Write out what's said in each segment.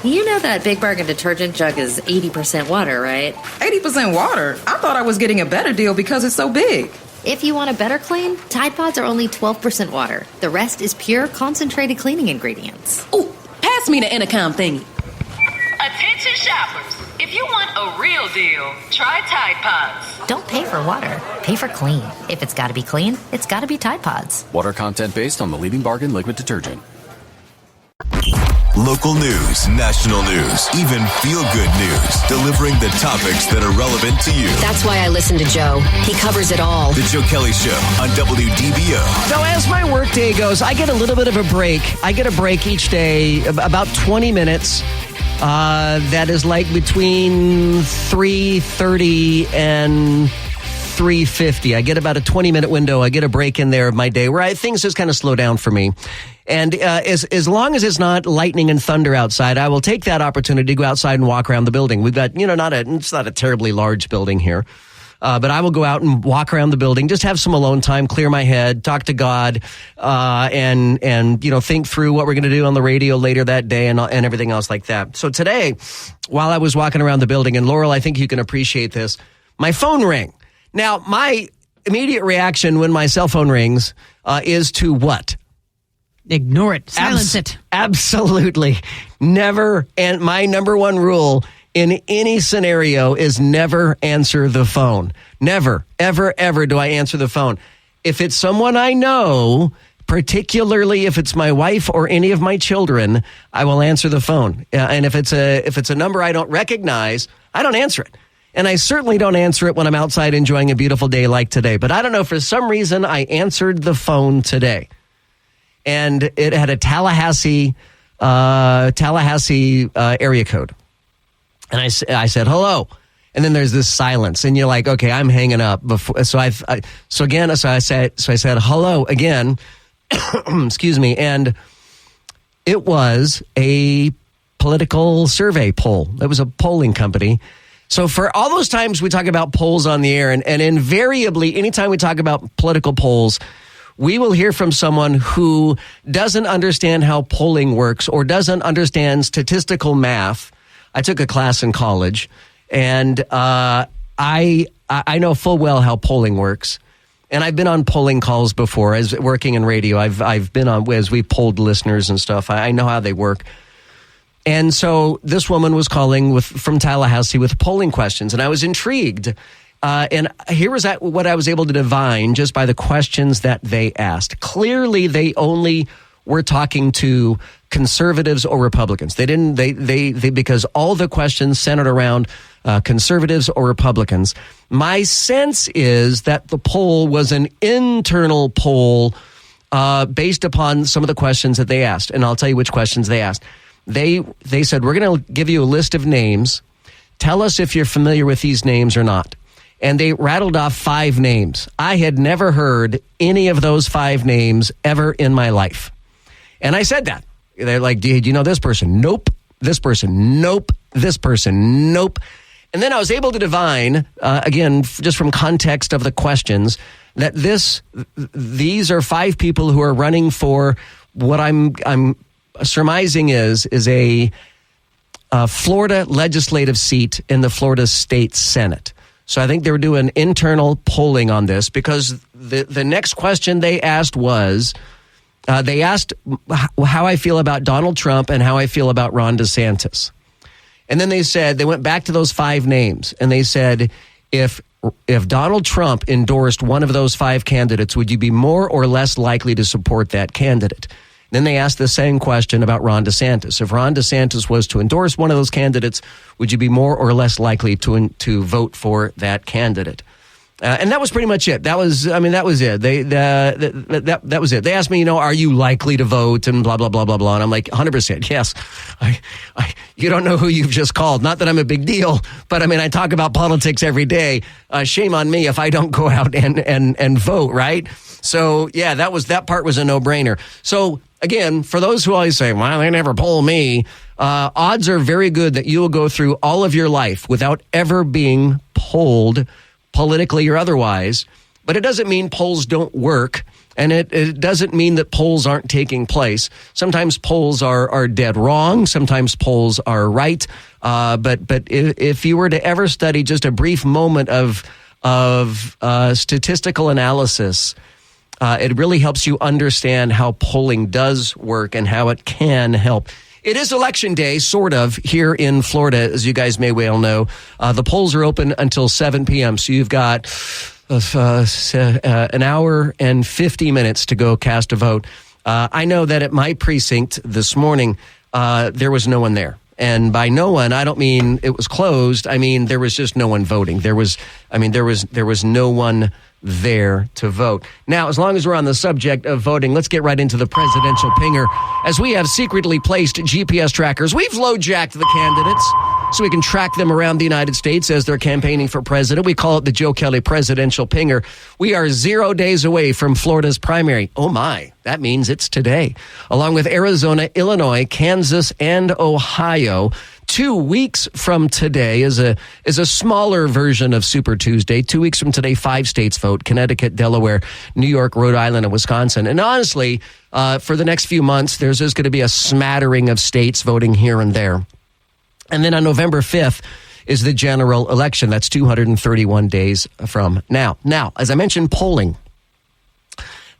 You know that Big Bargain detergent jug is 80% water, right? 80% water? I thought I was getting a better deal because it's so big. If you want a better clean, Tide Pods are only 12% water. The rest is pure, concentrated cleaning ingredients. Ooh, pass me the intercom thingy. Attention shoppers. If you want a real deal, try Tide Pods. Don't pay for water. Pay for clean. If it's got to be clean, it's got to be Tide Pods. Water content based on the leading bargain liquid detergent. Local news, national news, even feel-good news, delivering the topics that are relevant to you. That's why I listen to Joe. He covers it all. The Joe Kelley Show on WDBO. So as my workday goes, I get a little bit of a break. I get a break each day, about 20 minutes. That is like between 3:30 and 3:50. I get about a 20-minute window. I get a break in there of my day where things just kind of slow down for me. And as long as it's not lightning and thunder outside, I will take that opportunity to go outside and walk around the building. We've got, it's not a terribly large building here. But I will go out and walk around the building, just have some alone time, clear my head, talk to God, and think through what we're going to do on the radio later that day and everything else like that. So today, while I was walking around the building, and Laurel, I think you can appreciate this, my phone rang. Now, my immediate reaction when my cell phone rings is to what? Ignore it. Silence it. Absolutely. Never. And my number one rule in any scenario is never answer the phone. Never, ever, ever do I answer the phone. If it's someone I know, particularly if it's my wife or any of my children, I will answer the phone. And if it's a number I don't recognize, I don't answer it. And I certainly don't answer it when I'm outside enjoying a beautiful day like today. But I don't know, for some reason, I answered the phone today. And it had a Tallahassee area code. And I said, hello. And then there's this silence. And you're like, okay, I'm hanging up. So I said hello again. Excuse me. And it was a political survey poll. It was a polling company. So for all those times we talk about polls on the air, and invariably, anytime we talk about political polls, we will hear from someone who doesn't understand how polling works or doesn't understand statistical math. I took a class in college, and I know full well how polling works. And I've been on polling calls before as working in radio. I've been on as we polled listeners and stuff. I know how they work. And so this woman was calling from Tallahassee with polling questions, and I was intrigued. And here was what I was able to divine just by the questions that they asked. Clearly, they only were talking to conservatives or Republicans. They didn't. They because all the questions centered around conservatives or Republicans. My sense is that the poll was an internal poll based upon some of the questions that they asked, and I'll tell you which questions they asked. They said, we're going to give you a list of names. Tell us if you're familiar with these names or not. And they rattled off 5 names. I had never heard any of those 5 names ever in my life. And I said that. They're like, do you know this person? Nope. This person? Nope. This person? Nope. And then I was able to divine, again, just from context of the questions, that these are 5 people who are running for what I'm surmising is a Florida legislative seat in the Florida State Senate. So I think they were doing internal polling on this because the next question they asked was, they asked how I feel about Donald Trump and how I feel about Ron DeSantis. And then they went back to those 5 names and they said, if Donald Trump endorsed one of those 5 candidates, would you be more or less likely to support that candidate? Then they asked the same question about Ron DeSantis. If Ron DeSantis was to endorse one of those candidates, would you be more or less likely to vote for that candidate? And that was pretty much it. That was it. That was it. They asked me, are you likely to vote and blah, blah, blah, blah, blah. And I'm like, 100%. Yes. You don't know who you've just called. Not that I'm a big deal, but I talk about politics every day. Shame on me if I don't go out and vote, right? So yeah, that part was a no-brainer. So again, for those who always say, well, they never poll me, odds are very good that you will go through all of your life without ever being polled politically or otherwise. But it doesn't mean polls don't work. And it doesn't mean that polls aren't taking place. Sometimes polls are dead wrong. Sometimes polls are right. But if you were to ever study just a brief moment of statistical analysis, it really helps you understand how polling does work and how it can help. It is election day, sort of, here in Florida, as you guys may well know. The polls are open until 7 p.m., so you've got an hour and 50 minutes to go cast a vote. I know that at my precinct this morning, there was no one there. And by no one, I don't mean it was closed. I mean, there was just no one voting. There was no one there to vote. Now, as long as we're on the subject of voting, let's get right into the presidential pinger. As we have secretly placed GPS trackers, we've low-jacked the candidates so we can track them around the United States as they're campaigning for president. We call it the Joe Kelley presidential pinger. We are 0 days away from Florida's primary. Oh my, that means it's today. Along with Arizona, Illinois, Kansas, and Ohio. 2 weeks from today is a smaller version of Super Tuesday. 2 weeks from today, 5 states vote: Connecticut, Delaware, New York, Rhode Island, and Wisconsin. And honestly, for the next few months, there's just going to be a smattering of states voting here and there. And then on November 5th is the general election. That's 231 days from now. Now, as I mentioned, polling.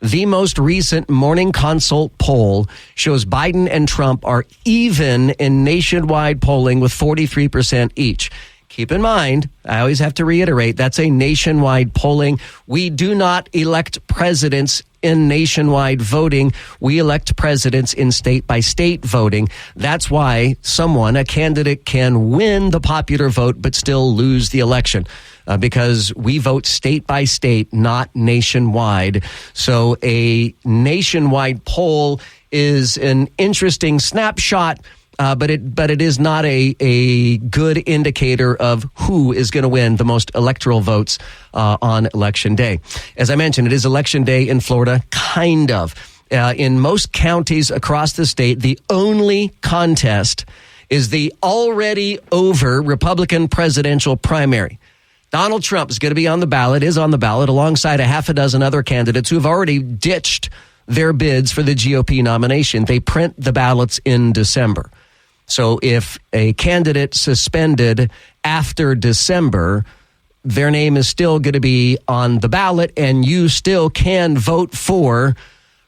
The most recent Morning Consult poll shows Biden and Trump are even in nationwide polling with 43% each. Keep in mind, I always have to reiterate, that's a nationwide polling. We do not elect presidents in nationwide voting. We elect presidents in state-by-state voting. That's why a candidate can win the popular vote but still lose the election. Because we vote state by state, not nationwide. So a nationwide poll is an interesting snapshot, but it is not a good indicator of who is going to win the most electoral votes on Election Day. As I mentioned, it is Election Day in Florida, kind of. In most counties across the state, the only contest is the already over Republican presidential primary. Donald Trump is going to be on the ballot, alongside a half a dozen other candidates who have already ditched their bids for the GOP nomination. They print the ballots in December. So if a candidate suspended after December, their name is still going to be on the ballot, and you still can vote for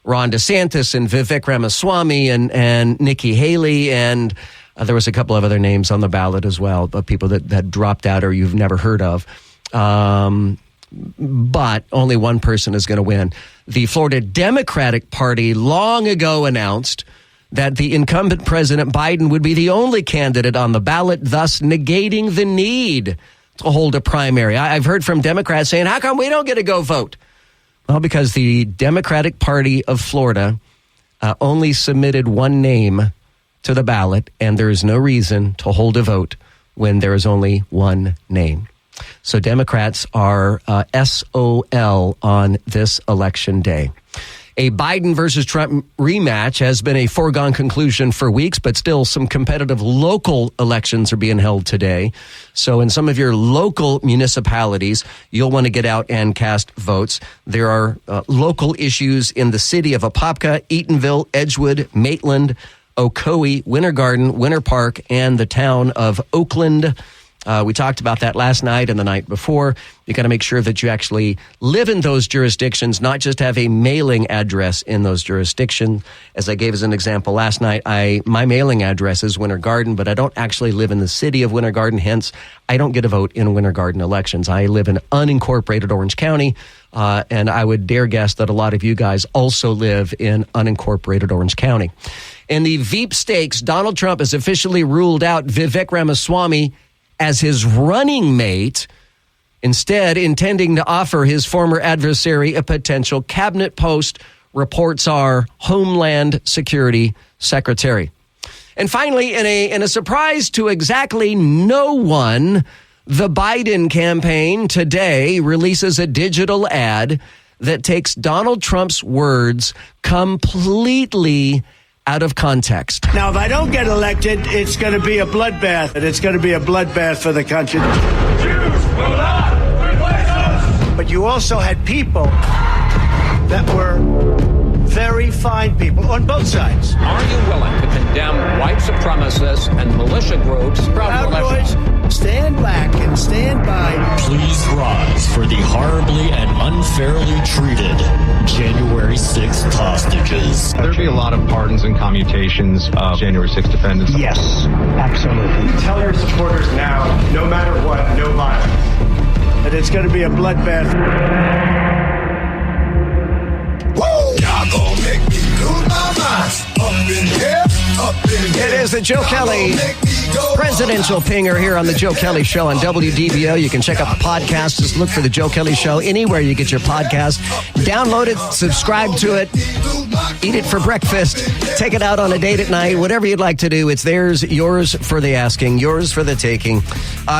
Ron DeSantis and Vivek Ramaswamy and Nikki Haley, and there was a couple of other names on the ballot as well, but people that dropped out or you've never heard of. But only one person is going to win. The Florida Democratic Party long ago announced that the incumbent President Biden would be the only candidate on the ballot, thus negating the need to hold a primary. I've heard from Democrats saying, how come we don't get to go vote? Well, because the Democratic Party of Florida only submitted one name to the ballot, and there is no reason to hold a vote when there is only one name. So Democrats are SOL on this election day. A Biden versus Trump rematch has been a foregone conclusion for weeks, but still some competitive local elections are being held today. So in some of your local municipalities, you'll want to get out and cast votes. There are local issues in the city of Apopka, Eatonville, Edgewood, Maitland, Ocoee, Winter Garden, Winter Park, and the town of Oakland. We talked about that last night and the night before. You got to make sure that you actually live in those jurisdictions, not just have a mailing address in those jurisdictions. As I gave as an example last night, my mailing address is Winter Garden, but I don't actually live in the city of Winter Garden. Hence, I don't get a vote in Winter Garden elections. I live in unincorporated Orange County, and I would dare guess that a lot of you guys also live in unincorporated Orange County. In the Veep Stakes, Donald Trump has officially ruled out Vivek Ramaswamy as his running mate, instead intending to offer his former adversary a potential cabinet post, reports our Homeland Security Secretary. And finally, in a surprise to exactly no one, the Biden campaign today releases a digital ad that takes Donald Trump's words completely out of context. Now, if I don't get elected, it's going to be a bloodbath. It's going to be a bloodbath for the country. Jews will not replace us. But you also had people that were very fine people on both sides. Are you willing to condemn white supremacists and militia groups? Proud boys, stand back and stand by. Please rise for the horribly and unfairly treated January 6th hostages. There'll be a lot of pardons and commutations of January 6th defendants. Yes, absolutely. Tell your supporters now, no matter what, no violence. And it's going to be a bloodbath. Woo! Y'all gonna make me lose my mind. Up in here, up in here. It is the Joe Kelley presidential pinger here on the Joe Kelley Show on WDBO. You can check out the podcast. Just look for the Joe Kelley Show anywhere you get your podcast. Download it, subscribe to it, eat it for breakfast, take it out on a date at night, whatever you'd like to do. It's theirs, yours for the asking, yours for the taking.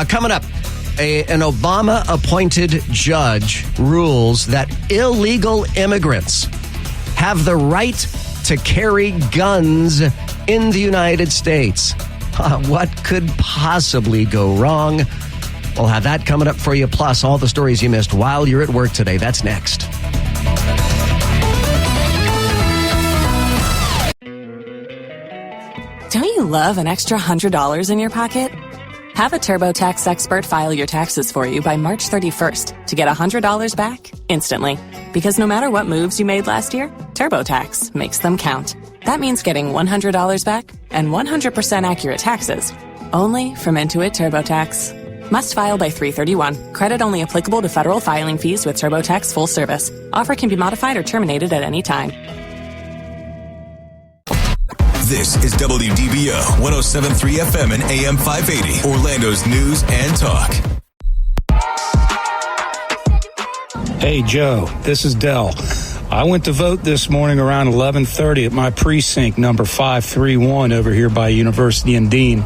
Coming up, an Obama-appointed judge rules that illegal immigrants have the right to carry guns in the United States. What could possibly go wrong? We'll have that coming up for you, plus all the stories you missed while you're at work today. That's next. Don't you love an extra $100 in your pocket? Have a TurboTax expert file your taxes for you by March 31st to get $100 back instantly. Because no matter what moves you made last year, TurboTax makes them count. That means getting $100 back and 100% accurate taxes, only from Intuit TurboTax. Must file by 3/31. Credit only applicable to federal filing fees with TurboTax full service. Offer can be modified or terminated at any time. This is WDBO 107.3 FM and AM 580, Orlando's news and talk. Hey, Joe, this is Dell. I went to vote this morning around 11:30 at my precinct number 531 over here by University and Dean.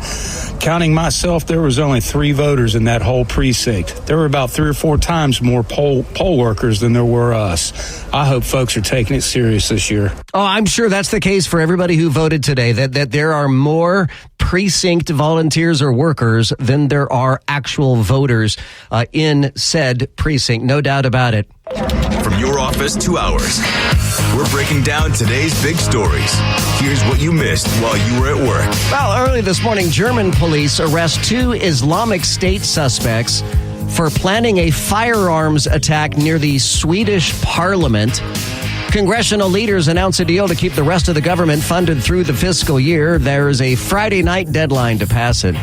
Counting myself, there was only 3 voters in that whole precinct. There were about 3 or 4 times more poll workers than there were us. I hope folks are taking it serious this year. Oh, I'm sure that's the case for everybody who voted today, that there are more precinct volunteers or workers than there are actual voters in said precinct. No doubt about it. From your office to ours, we're breaking down today's big stories. Here's what you missed while you were at work. Well, early this morning, German police arrest 2 Islamic State suspects for planning a firearms attack near the Swedish parliament. Congressional leaders announce a deal to keep the rest of the government funded through the fiscal year. There is a Friday night deadline to pass it.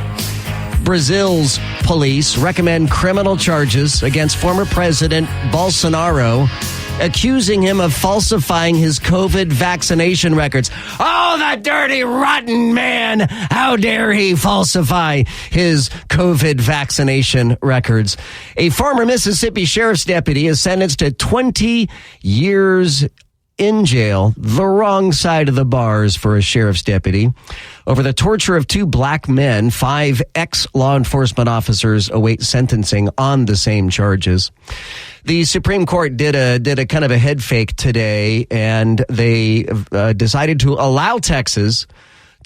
Brazil's police recommend criminal charges against former President Bolsonaro, accusing him of falsifying his COVID vaccination records. Oh, that dirty, rotten man! How dare he falsify his COVID vaccination records? A former Mississippi sheriff's deputy is sentenced to 20 years in jail, the wrong side of the bars for a sheriff's deputy, over the torture of 2 black men. 5 ex-law enforcement officers await sentencing on the same charges. The Supreme Court did a kind of a head fake today, and they decided to allow Texas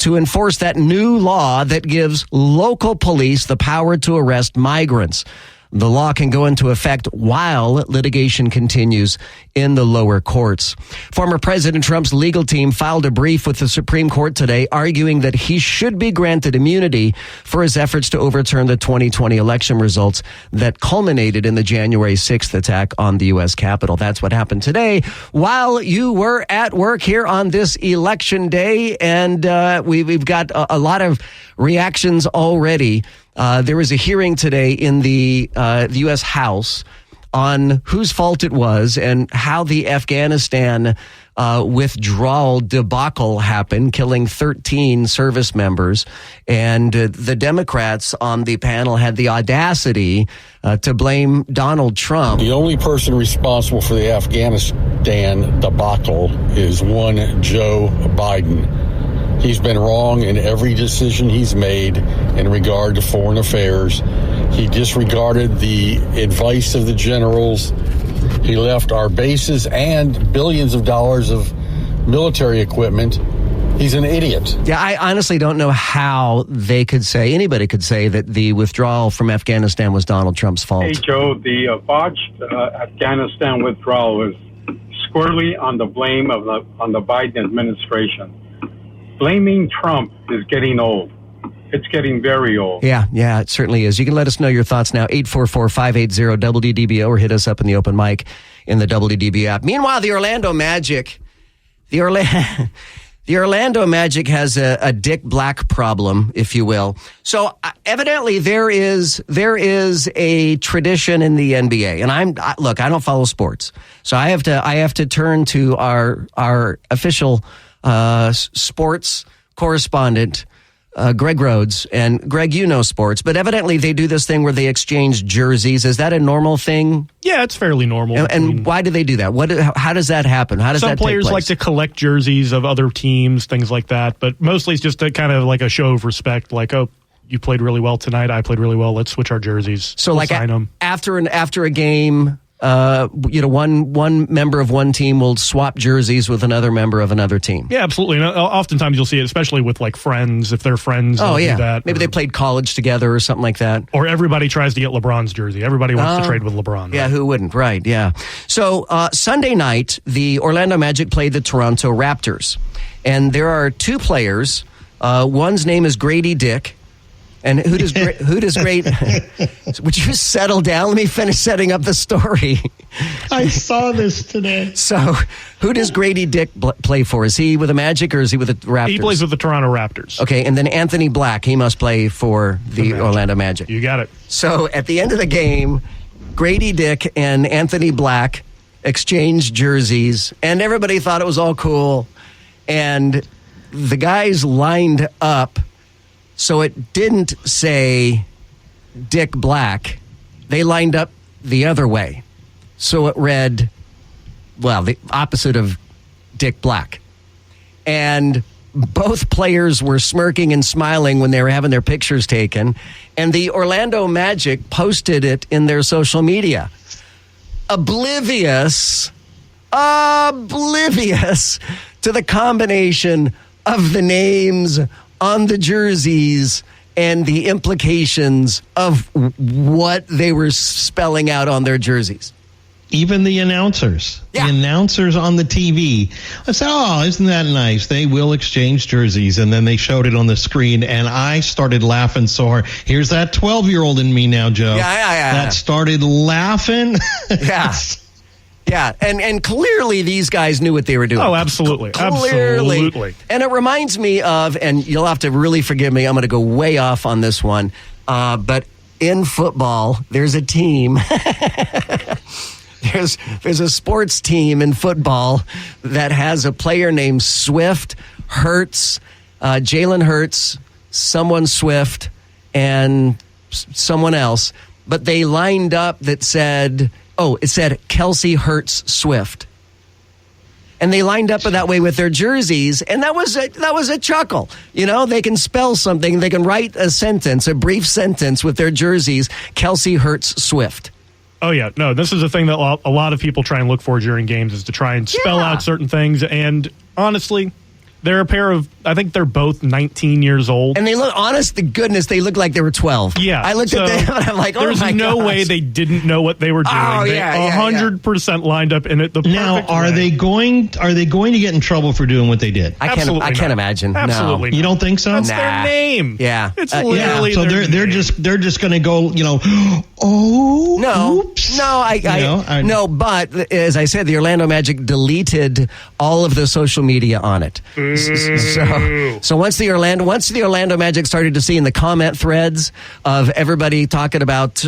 to enforce that new law that gives local police the power to arrest migrants. The law can go into effect while litigation continues in the lower courts. Former President Trump's legal team filed a brief with the Supreme Court today, arguing that he should be granted immunity for his efforts to overturn the 2020 election results that culminated in the January 6th attack on the U.S. Capitol. That's what happened today while you were at work here on this election day. And we've got a lot of reactions already. There was a hearing today in the U.S. House on whose fault it was and how the Afghanistan withdrawal debacle happened, killing 13 service members. And the Democrats on the panel had the audacity to blame Donald Trump. The only person responsible for the Afghanistan debacle is one Joe Biden. He's been wrong in every decision he's made in regard to foreign affairs. He disregarded the advice of the generals. He left our bases and billions of dollars of military equipment. He's an idiot. Yeah, I honestly don't know how anybody could say that the withdrawal from Afghanistan was Donald Trump's fault. Hey, Joe, the botched Afghanistan withdrawal was squarely on the blame on the Biden administration. Blaming Trump is getting old. It's getting very old. Yeah, it certainly is. You can let us know your thoughts now, 844-580-WDBO, or hit us up in the open mic in the WDB app. Meanwhile, the Orlando Magic has a Dick Black problem, if you will. So evidently there is a tradition in the NBA, and I don't follow sports, so I have to turn to our official sports correspondent, Greg Rhodes. And Greg, you know sports, but evidently they do this thing where they exchange jerseys. Is that a normal thing? Yeah, it's fairly normal. And why do they do that? How does that happen? How does that take place? Some players like to collect jerseys of other teams, things like that. But mostly it's just a kind of like a show of respect. Like, oh, you played really well tonight. I played really well. Let's switch our jerseys. So we'll like sign them. after a game, one member of one team will swap jerseys with another member of another team. Yeah, absolutely. And oftentimes you'll see it, especially with like friends. If they're friends, oh yeah, do that. Maybe they played college together or something like that. Or everybody tries to get LeBron's jersey. Everybody wants to trade with LeBron. Right? Yeah, who wouldn't? Right? Yeah. So Sunday night, the Orlando Magic played the Toronto Raptors, and there are two players. One's name is Grady Dick. And who does Grady? Would you settle down? Let me finish setting up the story. I saw this today. So, who does Grady Dick play for? Is he with the Magic or is he with the Raptors? He plays with the Toronto Raptors. Okay, and then Anthony Black, he must play for the Orlando Magic. You got it. So, at the end of the game, Grady Dick and Anthony Black exchanged jerseys, and everybody thought it was all cool. And the guys lined up. So it didn't say Dick Black. They lined up the other way. So it read, the opposite of Dick Black. And both players were smirking and smiling when they were having their pictures taken. And the Orlando Magic posted it in their social media. Oblivious to the combination of the names on the jerseys and the implications of what they were spelling out on their jerseys. Even the announcers. Yeah. The announcers on the TV. I said, oh, isn't that nice? They will exchange jerseys. And then they showed it on the screen, and I started laughing so hard. Here's that 12-year-old in me now, Joe. Yeah. That started laughing. Yeah. Yeah, and clearly these guys knew what they were doing. Oh, absolutely. Clearly. Absolutely. And it reminds me of, and you'll have to really forgive me, I'm going to go way off on this one, but in football, there's a team. There's a sports team in football that has a player named Swift, Hurts, Jalen Hurts, someone Swift, and someone else. But they lined up that said... it said Kelsey Hurts Swift. And they lined up that way with their jerseys, and that was a chuckle. You know, they can spell something, they can write a brief sentence with their jerseys, Kelsey Hurts Swift. Oh, yeah. No, this is a thing that a lot of people try and look for during games, is to try and spell out certain things. And honestly, they're a pair of, I think they're both 19 years old. And they look, honest to goodness, they look like they were 12. Yeah. I looked at them and I'm like, oh my gosh. There's no way they didn't know what they were doing. Oh, they 100% lined up in it. Now, are they going to get in trouble for doing what they did? I can't imagine. Absolutely. No. You don't think so? That's their name. Yeah. It's literally so they're just going to go, oops. No, but as I said, the Orlando Magic deleted all of the social media on it. So once the Orlando Magic started to see in the comment threads of everybody talking about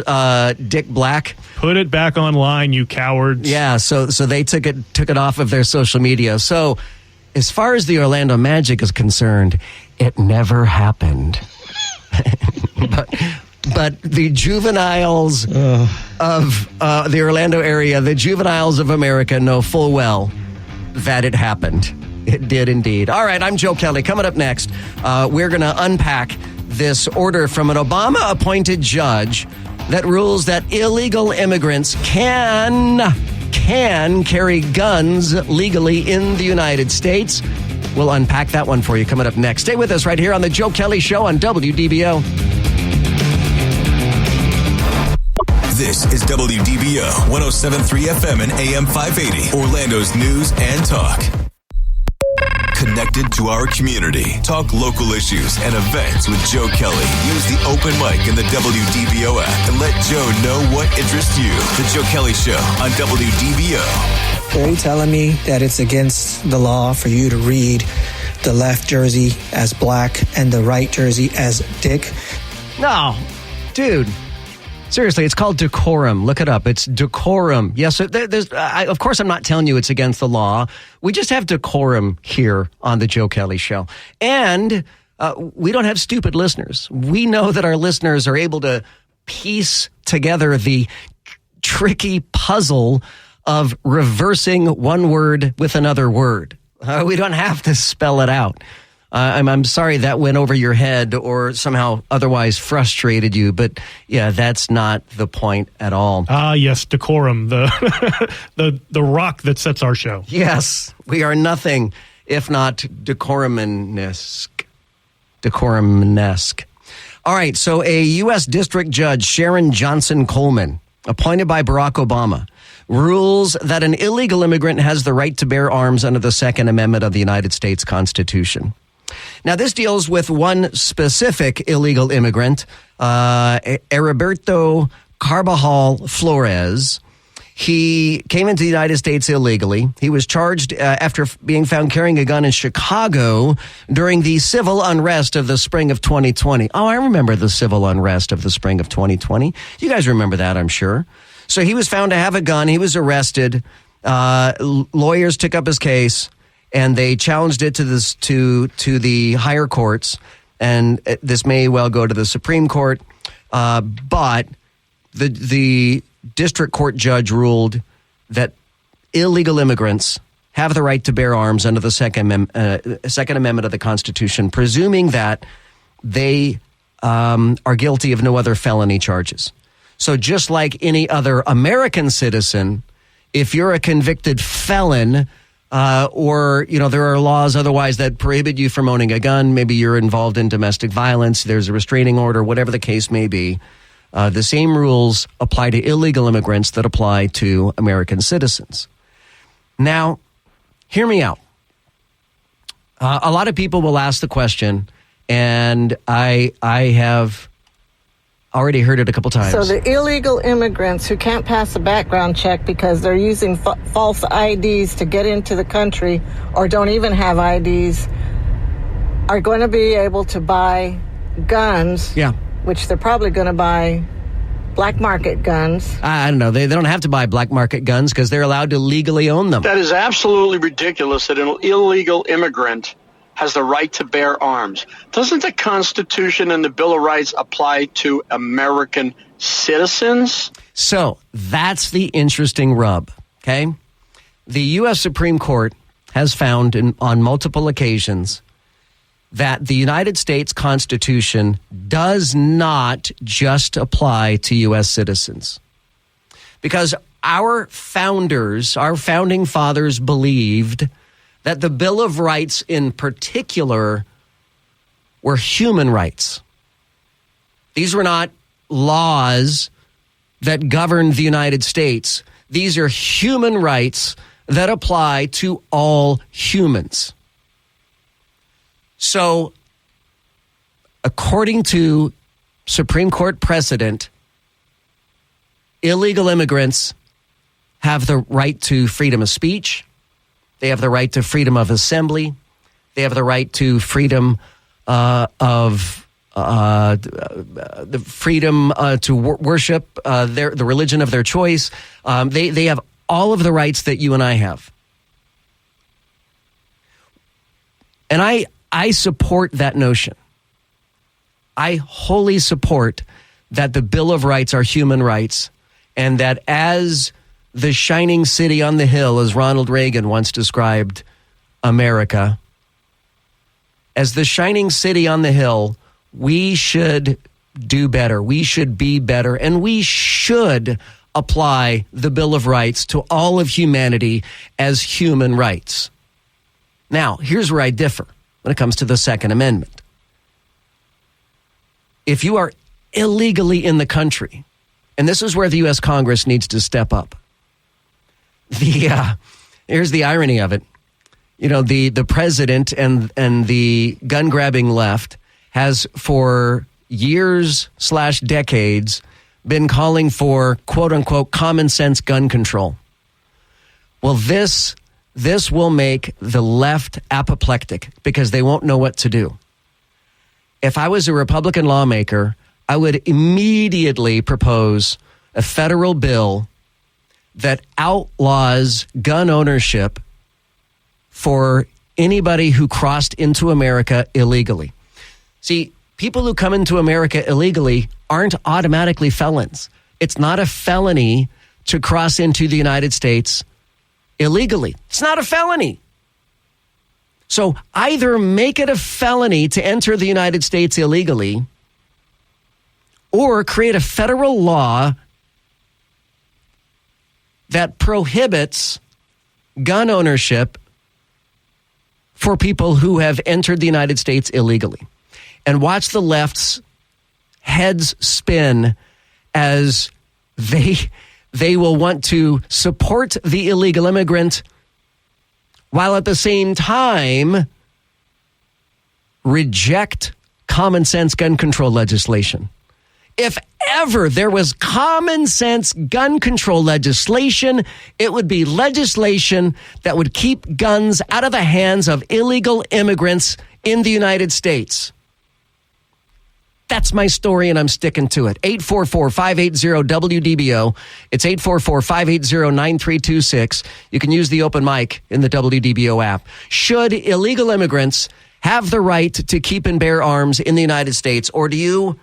Dick Black, put it back online, you cowards. Yeah, so they took it off of their social media. So as far as the Orlando Magic is concerned, it never happened. But the juveniles of the Orlando area, the juveniles of America, know full well that it happened. It did indeed. All right, I'm Joe Kelley. Coming up next, we're going to unpack this order from an Obama-appointed judge that rules that illegal immigrants can carry guns legally in the United States. We'll unpack that one for you coming up next. Stay with us right here on the Joe Kelley Show on WDBO. This is WDBO 107.3 FM and AM 580, Orlando's news and talk. Connected to our community. Talk local issues and events with Joe Kelley. Use the open mic in the WDBO app and let Joe know what interests you. The Joe Kelley Show on WDBO. Are you telling me that it's against the law for you to read the left jersey as black and the right jersey as Dick? No, dude. Seriously, it's called decorum. Look it up. It's decorum. Yes, of course I'm not telling you it's against the law. We just have decorum here on the Joe Kelley Show. And we don't have stupid listeners. We know that our listeners are able to piece together the tricky puzzle of reversing one word with another word. We don't have to spell it out. I'm sorry that went over your head or somehow otherwise frustrated you, but yeah, that's not the point at all. Yes, decorum, the rock that sets our show. Yes, we are nothing if not decorum-esque. Decorum-esque. All right, so a U.S. District Judge, Sharon Johnson Coleman, appointed by Barack Obama, rules that an illegal immigrant has the right to bear arms under the Second Amendment of the United States Constitution. Now, this deals with one specific illegal immigrant, Heriberto Carbajal Flores. He came into the United States illegally. He was charged after being found carrying a gun in Chicago during the civil unrest of the spring of 2020. Oh, I remember the civil unrest of the spring of 2020. You guys remember that, I'm sure. So he was found to have a gun. He was arrested. Lawyers took up his case, and they challenged it to the higher courts. And this may well go to the Supreme Court. But the district court judge ruled that illegal immigrants have the right to bear arms under the Second Amendment of the Constitution, presuming that they are guilty of no other felony charges. So just like any other American citizen, if you're a convicted felon, or, there are laws otherwise that prohibit you from owning a gun, maybe you're involved in domestic violence, there's a restraining order, whatever the case may be, the same rules apply to illegal immigrants that apply to American citizens. Now, hear me out. A lot of people will ask the question, and I have already heard it a couple times. So the illegal immigrants who can't pass a background check because they're using false IDs to get into the country or don't even have IDs are going to be able to buy guns. Yeah. Which they're probably going to buy black market guns. I don't know. They don't have to buy black market guns because they're allowed to legally own them. That is absolutely ridiculous that an illegal immigrant has the right to bear arms. Doesn't the Constitution and the Bill of Rights apply to American citizens? So that's the interesting rub, okay? The U.S. Supreme Court has found on multiple occasions that the United States Constitution does not just apply to U.S. citizens. Because our founding fathers believed that the Bill of Rights in particular were human rights. These were not laws that govern the United States. These are human rights that apply to all humans. So, according to Supreme Court precedent, illegal immigrants have the right to freedom of speech. They have the right to freedom of assembly. They have the right to freedom of the freedom to worship the religion of their choice. They have all of the rights that you and I have. And I support that notion. I wholly support that the Bill of Rights are human rights, and that as the shining city on the hill, as Ronald Reagan once described America, as the shining city on the hill, we should do better. We should be better, and we should apply the Bill of Rights to all of humanity as human rights. Now, here's where I differ when it comes to the Second Amendment. If you are illegally in the country And this is where the U.S. Congress needs to step up. Here's the irony of it. You know, the president and the gun-grabbing left has for years/decades been calling for quote-unquote common sense gun control. Well, this will make the left apoplectic because they won't know what to do. If I was a Republican lawmaker, I would immediately propose a federal bill that outlaws gun ownership for anybody who crossed into America illegally. See, people who come into America illegally aren't automatically felons. It's not a felony to cross into the United States illegally. It's not a felony. So either make it a felony to enter the United States illegally or create a federal law that prohibits gun ownership for people who have entered the United States illegally. And watch the left's heads spin as they will want to support the illegal immigrant while at the same time reject common sense gun control legislation. If ever there was common sense gun control legislation, it would be legislation that would keep guns out of the hands of illegal immigrants in the United States. That's my story, and I'm sticking to it. 844-580-WDBO. It's 844-580-9326. You can use the open mic in the WDBO app. Should illegal immigrants have the right to keep and bear arms in the United States, or do you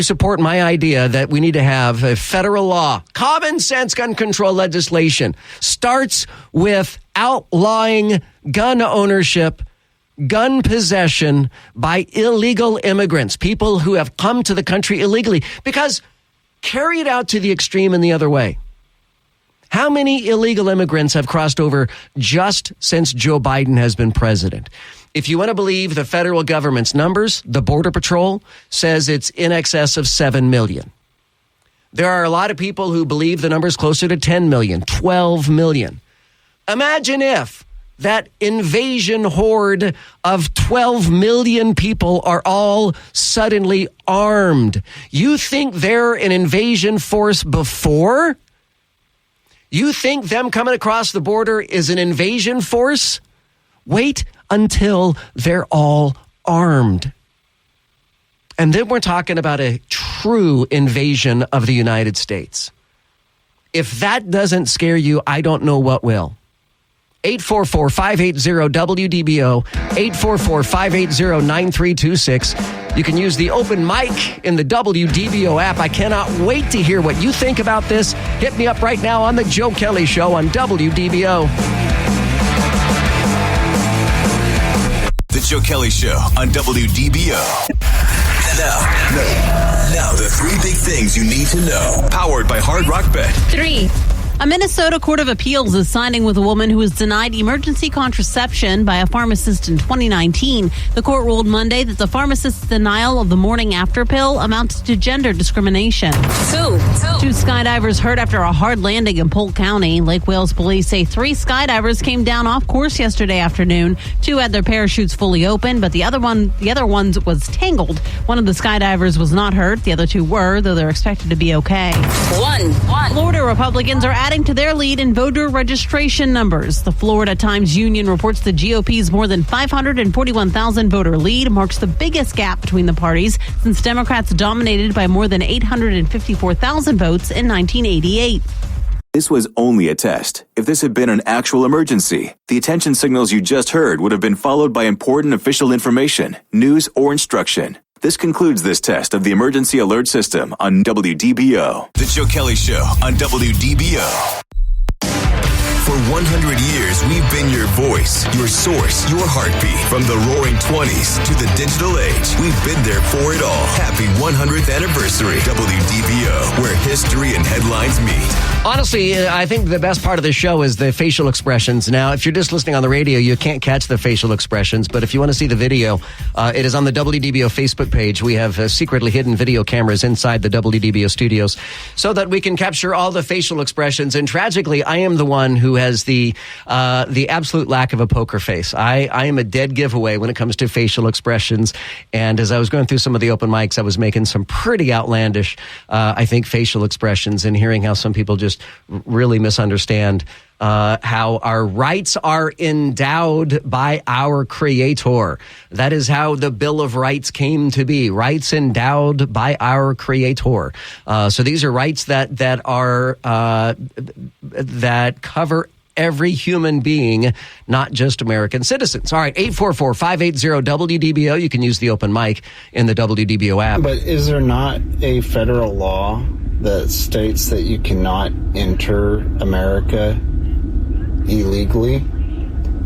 support my idea that we need to have a federal law, common sense gun control legislation, starts with outlawing gun ownership, gun possession by illegal immigrants, people who have come to the country illegally, because carry it out to the extreme in the other way. How many illegal immigrants have crossed over just since Joe Biden has been president? If you want to believe the federal government's numbers, the Border Patrol says it's in excess of 7 million. There are a lot of people who believe the number is closer to 10 million, 12 million. Imagine if that invasion horde of 12 million people are all suddenly armed. You think they're an invasion force before? You think them coming across the border is an invasion force? Wait until they're all armed. And then we're talking about a true invasion of the United States. If that doesn't scare you, I don't know what will. 844-580-WDBO, 844-580-9326. You can use the open mic in the WDBO app. I cannot wait to hear what you think about this. Hit me up right now on the Joe Kelley Show on WDBO. The Joe Kelley Show on WDBO. Now, the three big things you need to know. Powered by Hard Rock Bet. 3. A Minnesota Court of Appeals is siding with a woman who was denied emergency contraception by a pharmacist in 2019. The court ruled Monday that the pharmacist's denial of the morning after pill amounted to gender discrimination. 2 skydivers hurt after a hard landing in Polk County. Lake Wales police say 3 skydivers came down off course yesterday afternoon. 2 had their parachutes fully open, but the other one was tangled. One of the skydivers was not hurt. The other 2 were, though they're expected to be okay. 1. Florida Republicans are adding to their lead in voter registration numbers. The Florida Times-Union reports the GOP's more than 541,000 voter lead marks the biggest gap between the parties since Democrats dominated by more than 854,000 votes in 1988. This was only a test. If this had been an actual emergency, the attention signals you just heard would have been followed by important official information, news, or instruction. This concludes this test of the emergency alert system on WDBO. The Joe Kelley Show on WDBO. For 100 years, we've been your voice, your source, your heartbeat. From the roaring 20s to the digital age, we've been there for it all. Happy 100th anniversary, WDBO, where history and headlines meet. Honestly, I think the best part of the show is the facial expressions. Now, if you're just listening on the radio, you can't catch the facial expressions, but if you want to see the video, it is on the WDBO Facebook page. We have secretly hidden video cameras inside the WDBO studios so that we can capture all the facial expressions. And tragically, I am the one who has the absolute lack of a poker face. I am a dead giveaway when it comes to facial expressions. And as I was going through some of the open mics, I was making some pretty outlandish, I think, facial expressions and hearing how some people just really misunderstand how our rights are endowed by our Creator. That is how the Bill of Rights came to be. Rights endowed by our Creator. So these are rights that are that cover every human being, not just American citizens. All right, 844-580-WDBO. You can use the open mic in the WDBO app. But is there not a federal law that states that you cannot enter America illegally?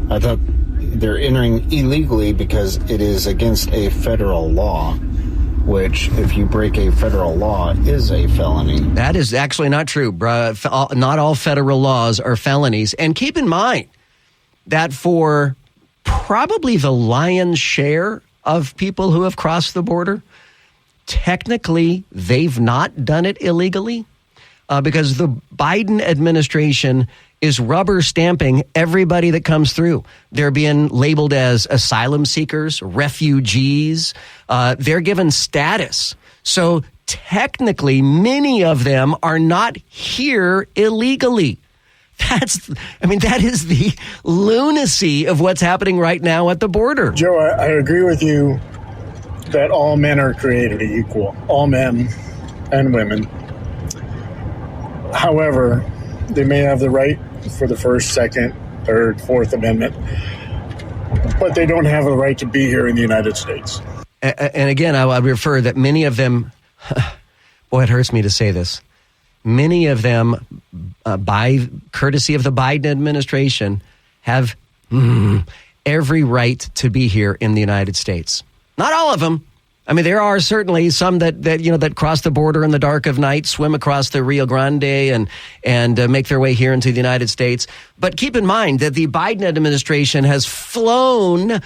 I thought they're entering illegally because it is against a federal law, which, if you break a federal law, is a felony. That is actually not true, bruh. Not all federal laws are felonies. And keep in mind that for probably the lion's share of people who have crossed the border, technically, they've not done it illegally because the Biden administration is rubber stamping everybody that comes through. They're being labeled as asylum seekers, refugees. They're given status. So technically, many of them are not here illegally. That is the lunacy of what's happening right now at the border. Joe, I agree with you that all men are created equal, all men and women. However, they may have the right for the First, Second, Third, Fourth Amendment, but they don't have the right to be here in the United States. And again, I would refer that many of them, boy, it hurts me to say this, many of them, by courtesy of the Biden administration, have every right to be here in the United States. Not all of them. I mean, there are certainly some that cross the border in the dark of night, swim across the Rio Grande and make their way here into the United States. But keep in mind that the Biden administration has flown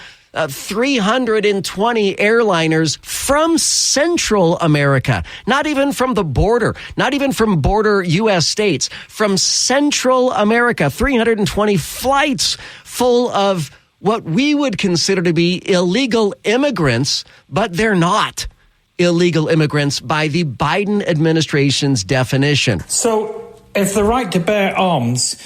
320 airliners from Central America, not even from the border, not even from border U.S. states, from Central America, 320 flights full of what we would consider to be illegal immigrants, but they're not illegal immigrants by the Biden administration's definition. So if the right to bear arms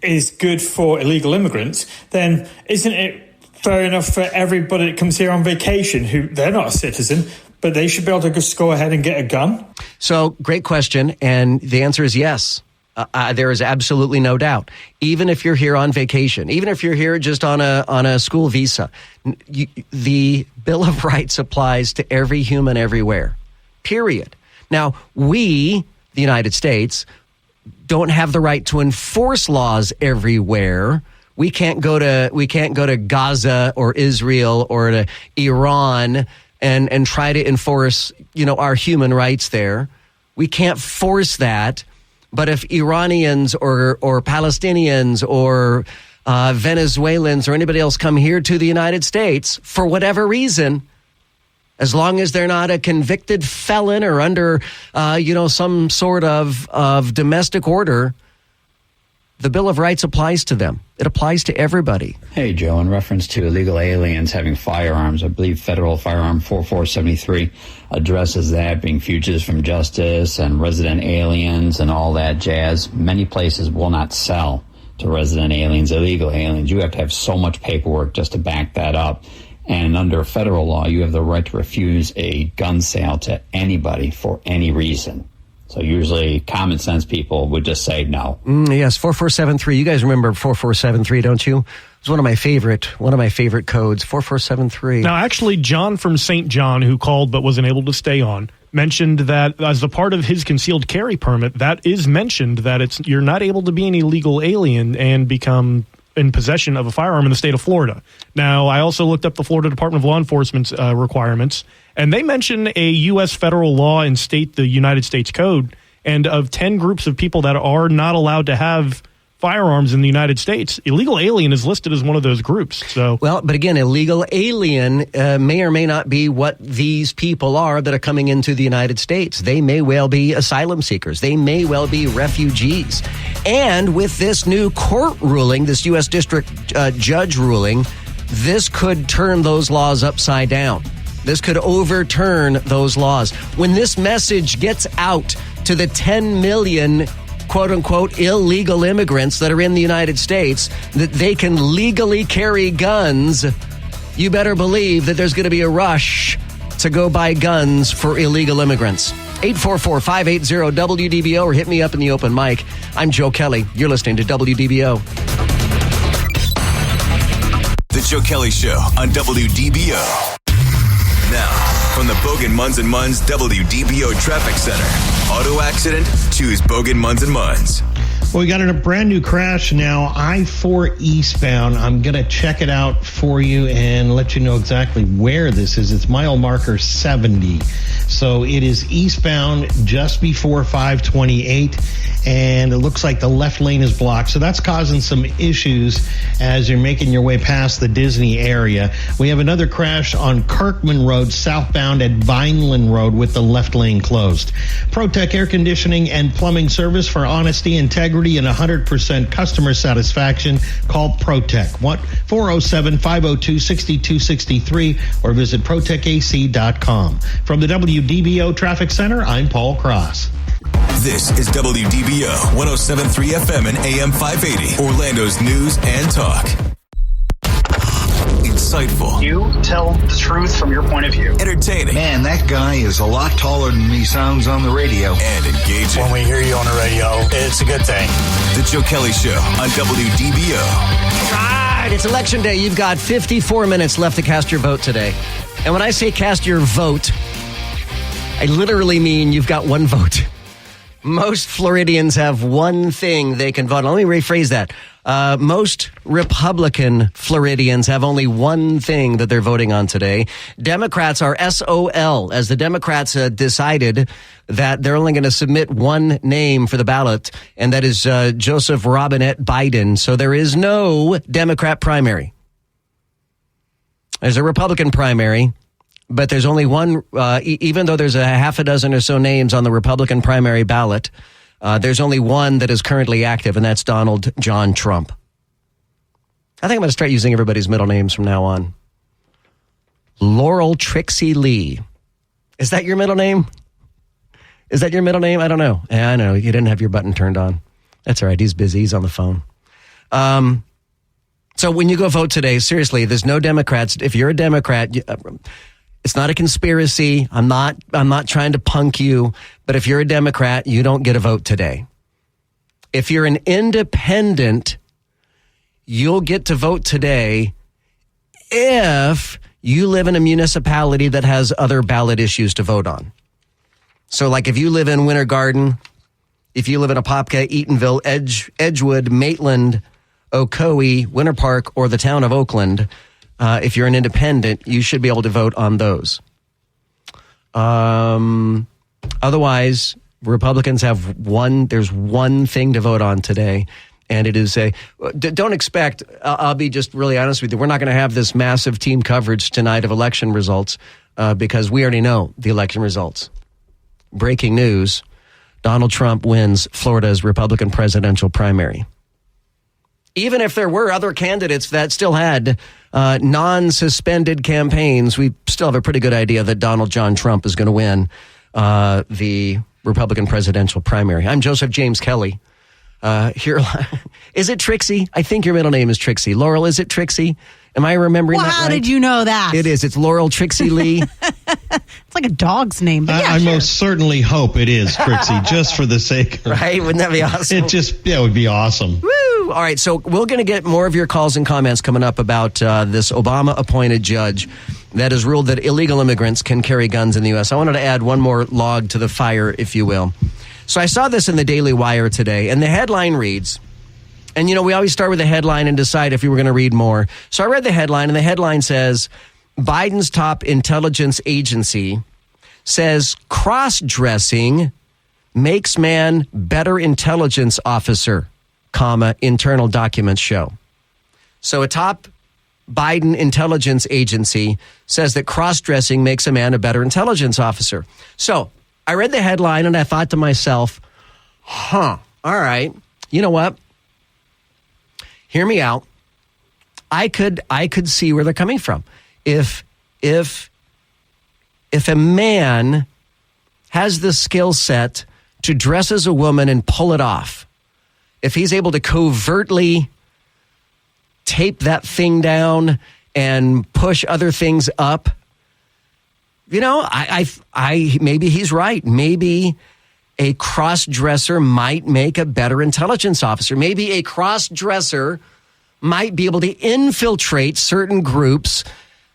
is good for illegal immigrants, then isn't it fair enough for everybody that comes here on vacation who they're not a citizen, but they should be able to just go ahead and get a gun? So great question. And the answer is yes. There is absolutely no doubt. Even if you're here on vacation, even if you're here just on a school visa, the Bill of Rights applies to every human everywhere, period. Now, we, the United States, don't have the right to enforce laws everywhere. We can't go to Gaza or Israel or to Iran and try to enforce, our human rights there. We can't force that. But if Iranians or Palestinians or Venezuelans or anybody else come here to the United States for whatever reason, as long as they're not a convicted felon or under, some sort of domestic order, the Bill of Rights applies to them. It applies to everybody. Hey, Joe, in reference to illegal aliens having firearms, I believe Federal Firearm 4473 addresses that, being fugitives from justice and resident aliens and all that jazz. Many places will not sell to resident aliens, illegal aliens. You have to have so much paperwork just to back that up. And under federal law, you have the right to refuse a gun sale to anybody for any reason. So usually common sense people would just say no. Yes, 4473. You guys remember 4473, don't you? It's one of my favorite codes, 4473. Now, actually, John from St. John, who called but wasn't able to stay on, mentioned that as a part of his concealed carry permit, that is mentioned that you're not able to be an illegal alien and become in possession of a firearm in the state of Florida. Now, I also looked up the Florida Department of Law Enforcement's requirements, and they mention a U.S. federal law and state the United States Code, and of 10 groups of people that are not allowed to have firearms in the United States, illegal alien is listed as one of those groups. So, well, but again, illegal alien may or may not be what these people are that are coming into the United States. They may well be asylum seekers. They may well be refugees. And with this new court ruling, this U.S. District Judge ruling, this could turn those laws upside down. This could overturn those laws. When this message gets out to the 10 million quote-unquote illegal immigrants that are in the United States, that they can legally carry guns, you better believe that there's going to be a rush to go buy guns for illegal immigrants. 844-580-WDBO or hit me up in the open mic. I'm Joe Kelley. You're listening to WDBO. The Joe Kelley Show on WDBO. Now, from the Bogan Munz & Munz WDBO Traffic Center. Auto accident? Choose Bogan Munz & Munz. Well, we got a brand new crash now, I-4 eastbound. I'm going to check it out for you and let you know exactly where this is. It's mile marker 70. So it is eastbound just before 528, and it looks like the left lane is blocked. So that's causing some issues as you're making your way past the Disney area. We have another crash on Kirkman Road, southbound at Vineland Road with the left lane closed. ProTech Air Conditioning and Plumbing Service for honesty, integrity, and 100% customer satisfaction. Call ProTech. 407-502-6263 or visit ProTechAC.com. From the WDBO Traffic Center, I'm Paul Cross. This is WDBO 107.3 FM and AM 580, Orlando's news and talk. Insightful. You tell the truth from your point of view. Entertaining. Man, that guy is a lot taller than he sounds on the radio. And engaging. When we hear you on the radio, it's a good thing. The Joe Kelley Show on WDBO. All right, it's Election Day. You've got 54 minutes left to cast your vote today. And when I say cast your vote, I literally mean you've got one vote. Most Floridians have one thing they can vote on. Let me rephrase that. Most Republican Floridians have only one thing that they're voting on today. Democrats are SOL, as the Democrats decided that they're only going to submit one name for the ballot, and that is Joseph Robinette Biden. So there is no Democrat primary. There's a Republican primary. But there's only one, even though there's a half a dozen or so names on the Republican primary ballot, there's only one that is currently active, and that's Donald John Trump. I think I'm going to start using everybody's middle names from now on. Laurel Trixie Lee. Is that your middle name? Is that your middle name? I don't know. Yeah, I know. You didn't have your button turned on. That's all right. He's busy. He's on the phone. So when you go vote today, seriously, there's no Democrats. If you're a Democrat... it's not a conspiracy. I'm not trying to punk you, but if you're a Democrat, you don't get a vote today. If you're an independent, you'll get to vote today if you live in a municipality that has other ballot issues to vote on. So like if you live in Winter Garden, if you live in Apopka, Eatonville, Edgewood, Maitland, Ocoee, Winter Park, or the town of Oakland, if you're an independent, you should be able to vote on those. Otherwise, Republicans have there's one thing to vote on today, and it is don't expect, I'll be just really honest with you, we're not going to have this massive team coverage tonight of election results because we already know the election results. Breaking news, Donald Trump wins Florida's Republican presidential primary. Even if there were other candidates that still had non-suspended campaigns, we still have a pretty good idea that Donald John Trump is going to win the Republican presidential primary. I'm Joseph James Kelley. Here, is it Trixie? I think your middle name is Trixie. Laurel, is it Trixie? Am I remembering that right? How did you know that? It is. It's Laurel Trixie Lee. It's like a dog's name. But I most certainly hope it is Trixie, just for the sake of right? Wouldn't that be awesome? It would be awesome. Woo! All right, so we're going to get more of your calls and comments coming up about this Obama-appointed judge that has ruled that illegal immigrants can carry guns in the U.S. I wanted to add one more log to the fire, if you will. So I saw this in the Daily Wire today, and the headline reads, and we always start with the headline and decide if we were going to read more. So I read the headline, and the headline says, Biden's top intelligence agency says cross-dressing makes man better intelligence officer, internal documents show. So a top Biden intelligence agency says that cross-dressing makes a man a better intelligence officer. So I read the headline and I thought to myself, all right, you know what? Hear me out. I could see where they're coming from. If a man has the skill set to dress as a woman and pull it off, if he's able to covertly tape that thing down and push other things up, I maybe he's right. Maybe a cross-dresser might make a better intelligence officer. Maybe a cross-dresser might be able to infiltrate certain groups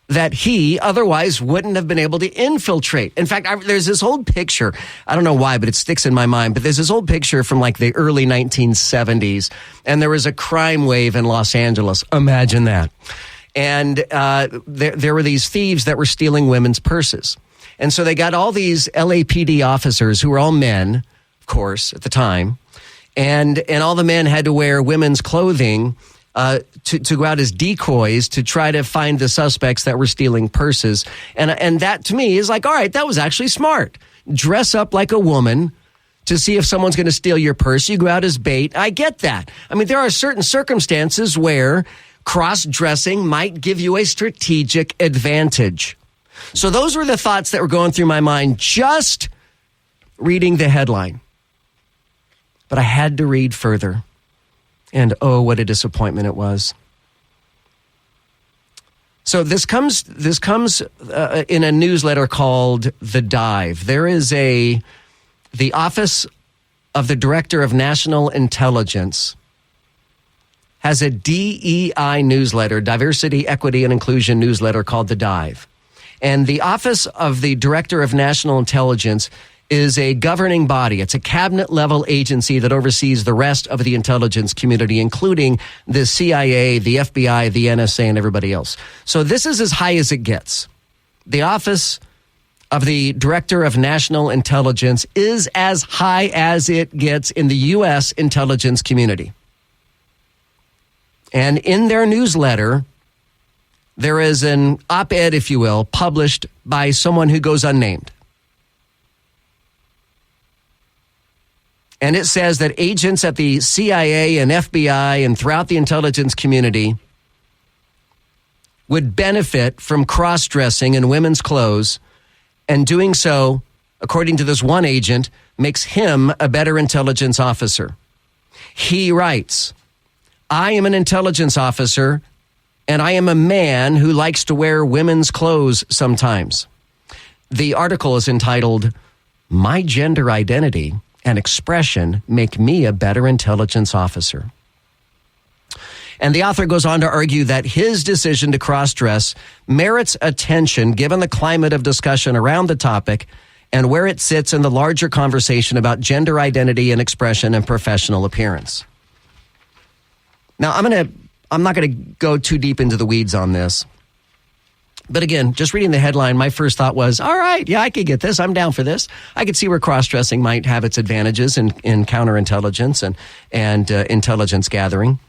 that he otherwise wouldn't have been able to infiltrate. In fact, there's this old picture. I don't know why, but it sticks in my mind. But there's this old picture from like the early 1970s. And there was a crime wave in Los Angeles. Imagine that. And there were these thieves that were stealing women's purses. And so they got all these LAPD officers who were all men, of course, at the time. And all the men had to wear women's clothing to go out as decoys to try to find the suspects that were stealing purses. And that to me is like, all right, that was actually smart. Dress up like a woman to see if someone's going to steal your purse. You go out as bait. I get that. I mean, there are certain circumstances where cross-dressing might give you a strategic advantage. So those were the thoughts that were going through my mind just reading the headline. But I had to read further. And oh, what a disappointment it was. So this comes in a newsletter called The Dive. There is the Office of the Director of National Intelligence has a DEI newsletter, Diversity, Equity, and Inclusion newsletter called The Dive. And the Office of the Director of National Intelligence is a governing body. It's a cabinet-level agency that oversees the rest of the intelligence community, including the CIA, the FBI, the NSA, and everybody else. So this is as high as it gets. The Office of the Director of National Intelligence is as high as it gets in the U.S. intelligence community. And in their newsletter, there is an op-ed, if you will, published by someone who goes unnamed. And it says that agents at the CIA and FBI and throughout the intelligence community would benefit from cross-dressing in women's clothes, and doing so, according to this one agent, makes him a better intelligence officer. He writes, I am an intelligence officer, and I am a man who likes to wear women's clothes sometimes. The article is entitled, My Gender Identity and Expression Make Me a Better Intelligence Officer. And the author goes on to argue that his decision to cross-dress merits attention given the climate of discussion around the topic and where it sits in the larger conversation about gender identity and expression and professional appearance. Now, I'm not going to go too deep into the weeds on this. But again, just reading the headline, my first thought was, all right, yeah, I could get this. I'm down for this. I could see where cross-dressing might have its advantages in counterintelligence and intelligence gathering.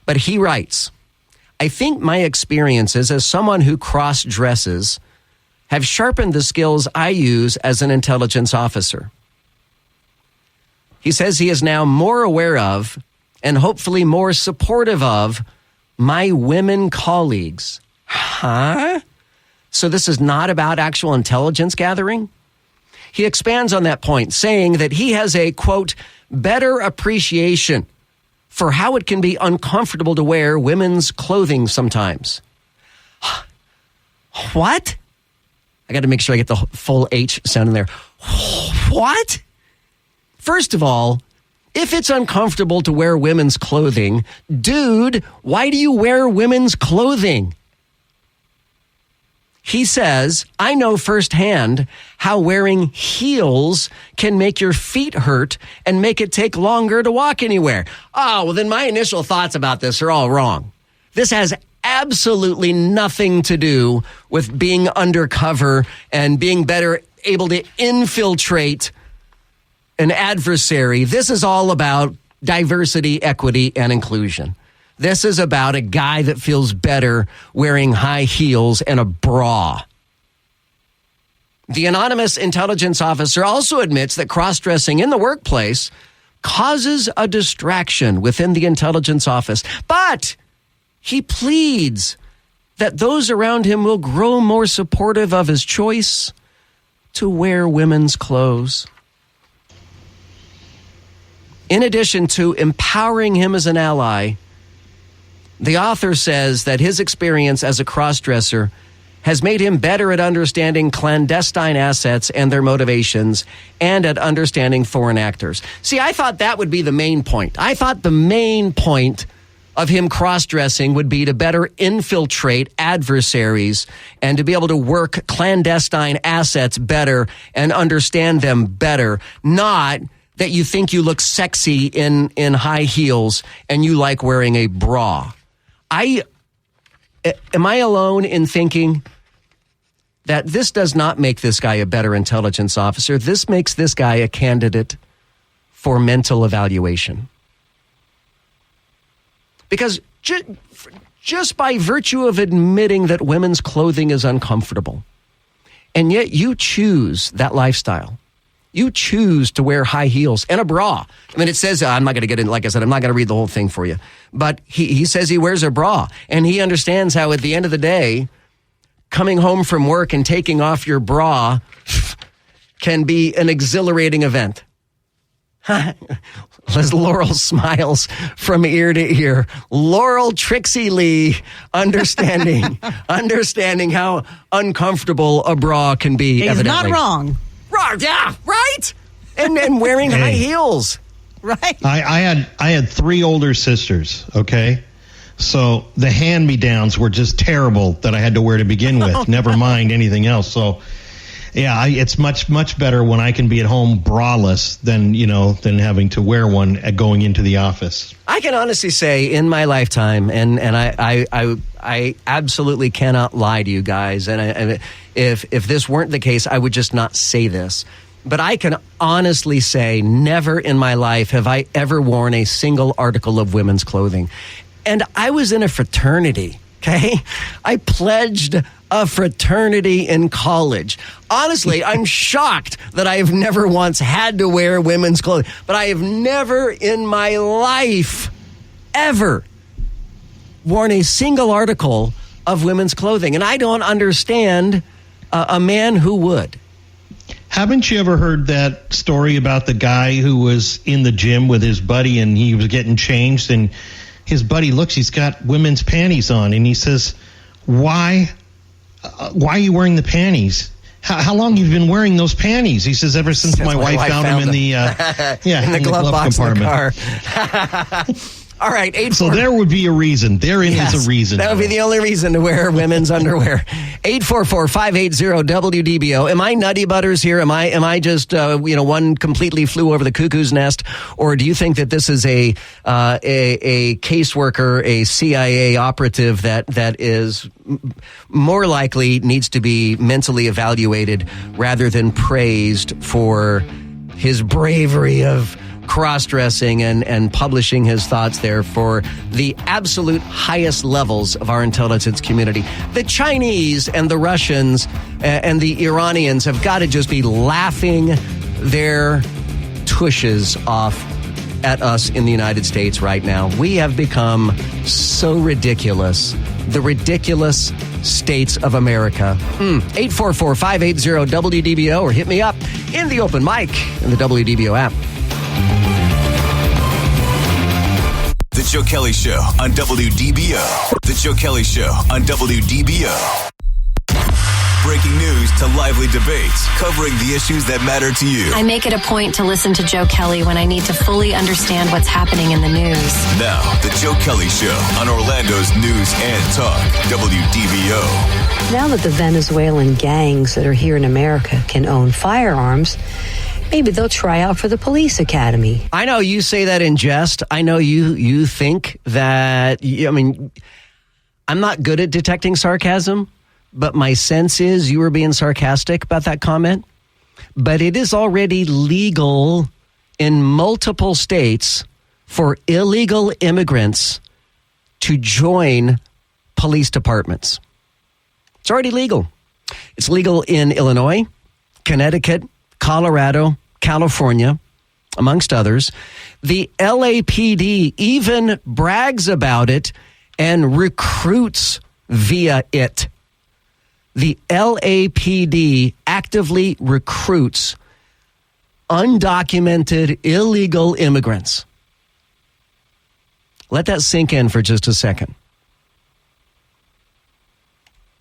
But he writes, I think my experiences as someone who cross-dresses have sharpened the skills I use as an intelligence officer. He says he is now more aware of and hopefully more supportive of my women colleagues. Huh? So this is not about actual intelligence gathering? He expands on that point, saying that he has a, quote, better appreciation for how it can be uncomfortable to wear women's clothing sometimes. What? I got to make sure I get the full H sound in there. What? First of all, if it's uncomfortable to wear women's clothing, dude, why do you wear women's clothing? He says, I know firsthand how wearing heels can make your feet hurt and make it take longer to walk anywhere. Oh, well, then my initial thoughts about this are all wrong. This has absolutely nothing to do with being undercover and being better able to infiltrate an adversary. This is all about diversity, equity, and inclusion. This is about a guy that feels better wearing high heels and a bra. The anonymous intelligence officer also admits that cross-dressing in the workplace causes a distraction within the intelligence office. But he pleads that those around him will grow more supportive of his choice to wear women's clothes. In addition to empowering him as an ally, the author says that his experience as a cross-dresser has made him better at understanding clandestine assets and their motivations and at understanding foreign actors. See, I thought that would be the main point. I thought the main point of him cross-dressing would be to better infiltrate adversaries and to be able to work clandestine assets better and understand them better, not that you think you look sexy in high heels and you like wearing a bra. Am I alone in thinking that this does not make this guy a better intelligence officer? This makes this guy a candidate for mental evaluation. Because just by virtue of admitting that women's clothing is uncomfortable, and yet you choose that lifestyle, you choose to wear high heels and a bra. I mean, it says, I'm not going to get in, like I said, I'm not going to read the whole thing for you. But he says he wears a bra, and he understands how at the end of the day, coming home from work and taking off your bra can be an exhilarating event. As Laurel smiles from ear to ear. Laurel Trixie Lee understanding how uncomfortable a bra can be. He's evidently. not wrong. Yeah, right? And wearing high heels. Right. I had 3 older sisters, okay? So the hand-me-downs were just terrible that I had to wear to begin with, never mind anything else. So, yeah, it's much better when I can be at home braless than having to wear one going into the office. I can honestly say in my lifetime, and I absolutely cannot lie to you guys, and if this weren't the case, I would just not say this. But I can honestly say never in my life have I ever worn a single article of women's clothing. And I was in a fraternity, okay? I pledged a fraternity in college. Honestly, I'm shocked that I have never once had to wear women's clothing. But I have never in my life ever worn a single article of women's clothing. And I don't understand a man who would. Haven't you ever heard that story about the guy who was in the gym with his buddy and he was getting changed and his buddy looks, he's got women's panties on, and he says, why are you wearing the panties? How long have you been wearing those panties? He says, ever since my wife found them in the in the glove box compartment. In the car. All right, 844. So there would be a reason. Therein is a reason. That would be the only reason to wear women's underwear. 844-580-WDBO. Am I nutty butters here? Am I just one completely flew over the cuckoo's nest, or do you think that this is a caseworker, a CIA operative that is more likely needs to be mentally evaluated rather than praised for his bravery of cross-dressing and publishing his thoughts there for the absolute highest levels of our intelligence community? The Chinese and the Russians and the Iranians have got to just be laughing their tushes off at us in the United States right now. We have become so ridiculous. The ridiculous states of America. 844-580-WDBO or hit me up in the open mic in the WDBO app. The Joe Kelley Show on WDBO. The Joe Kelley Show on WDBO. breaking news to lively debates, covering the issues that matter to you. I make it a point to listen to Joe Kelley when I need to fully understand what's happening in the news. Now, the Joe Kelley Show on Orlando's News and Talk, WDBO. Now that the Venezuelan gangs that are here in America can own firearms, maybe they'll try out for the police academy. I know you say that in jest. I know you think that, I mean, I'm not good at detecting sarcasm, but my sense is you were being sarcastic about that comment. But it is already legal in multiple states for illegal immigrants to join police departments. It's already legal. It's legal in Illinois, Connecticut, Colorado, California, amongst others. The LAPD even brags about it and recruits via it. The LAPD actively recruits undocumented illegal immigrants. Let that sink in for just a second.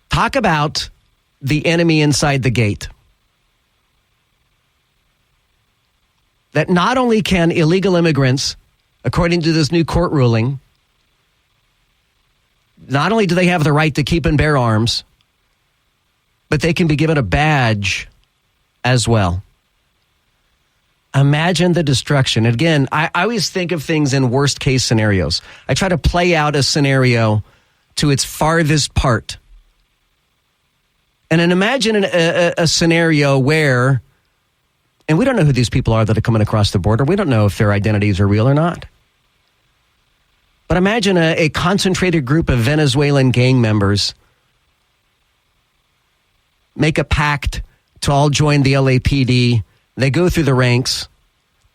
Talk about the enemy inside the gate. That not only can illegal immigrants, according to this new court ruling, not only do they have the right to keep and bear arms, but they can be given a badge as well. Imagine the destruction. Again, I always think of things in worst case scenarios. I try to play out a scenario to its farthest part. And then imagine a scenario where, and we don't know who these people are that are coming across the border. We don't know if their identities are real or not. But imagine a concentrated group of Venezuelan gang members make a pact to all join the LAPD. They go through the ranks.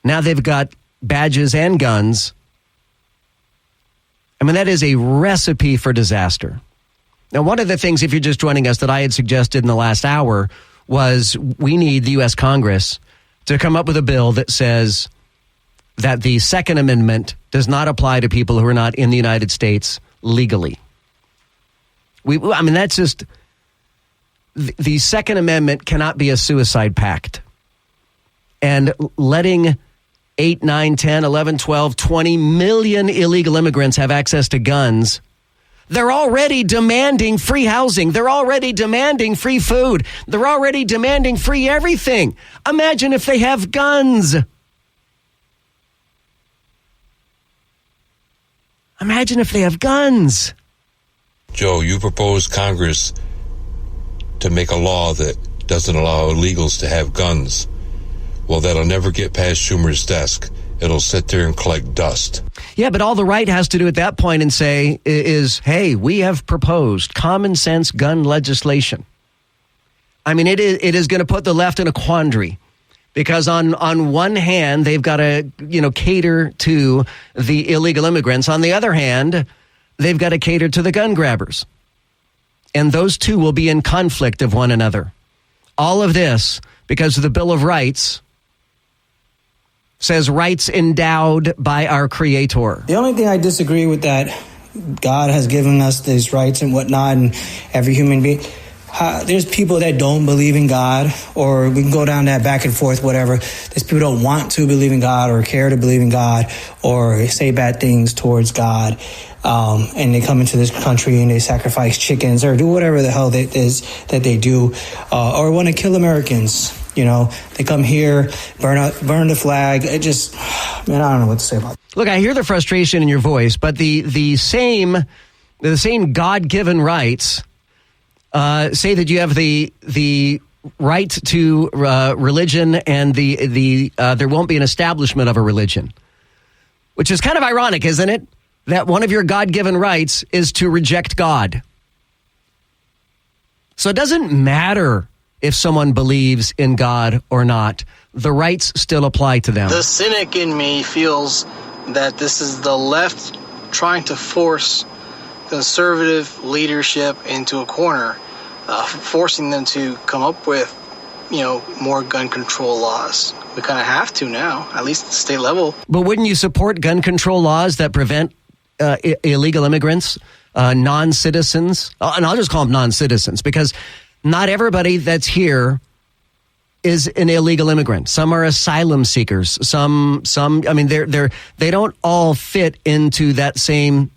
Now they've got badges and guns. I mean, that is a recipe for disaster. Now, one of the things, if you're just joining us, that I had suggested in the last hour was we need the U.S. Congress to come up with a bill that says that the Second Amendment does not apply to people who are not in the United States legally. I mean, that's just, the Second Amendment cannot be a suicide pact. And letting 8, 9, 10, 11, 12, 20 million illegal immigrants have access to guns, they're already demanding free housing. They're already demanding free food. They're already demanding free everything. Imagine if they have guns. Imagine if they have guns. Joe, you propose Congress to make a law that doesn't allow illegals to have guns. Well, that'll never get past Schumer's desk. It'll sit there and collect dust. Yeah, but all the right has to do at that point and say is, hey, we have proposed common sense gun legislation. I mean, it is going to put the left in a quandary. Because on one hand, they've got to, cater to the illegal immigrants. On the other hand, they've got to cater to the gun grabbers. And those two will be in conflict of one another. All of this because of the Bill of Rights says rights endowed by our Creator. The only thing I disagree with that, God has given us these rights and whatnot, and every human being. There's people that don't believe in God, or we can go down that back and forth, whatever. There's people that don't want to believe in God or care to believe in God or say bad things towards God. And they come into this country and they sacrifice chickens or do whatever the hell it is that they do, or want to kill Americans. They come here, burn the flag. It just, man, I don't know what to say about it. Look, I hear the frustration in your voice, but the same God-given rights say that you have the right to religion, and there won't be an establishment of a religion, which is kind of ironic, isn't it? That one of your God-given rights is to reject God. So it doesn't matter if someone believes in God or not. The rights still apply to them. The cynic in me feels that this is the left trying to force conservative leadership into a corner, forcing them to come up with, more gun control laws. We kind of have to now, at least at the state level. But wouldn't you support gun control laws that prevent illegal immigrants, non-citizens, and I'll just call them non-citizens, because Not everybody that's here is an illegal immigrant. Some are asylum seekers. Some. I mean, they don't all fit into that same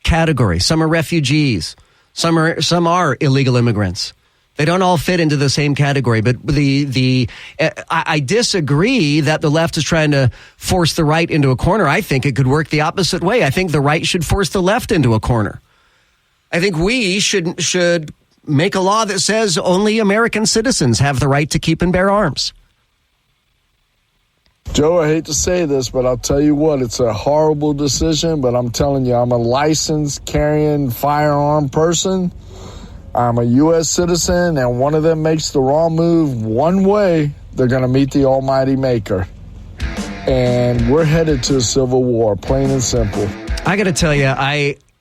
category. Some are refugees. Some are illegal immigrants. They don't all fit into the same category. But I disagree that the left is trying to force the right into a corner. I think it could work the opposite way. I think the right should force the left into a corner. I think we should make a law that says only American citizens have the right to keep and bear arms. Joe, I hate to say this, but I'll tell you what, it's a horrible decision, but I'm telling you, I'm a licensed carrying firearm person. I'm a U.S. citizen, and one of them makes the wrong move one way, they're going to meet the almighty maker. And we're headed to a civil war, plain and simple. I got to tell you,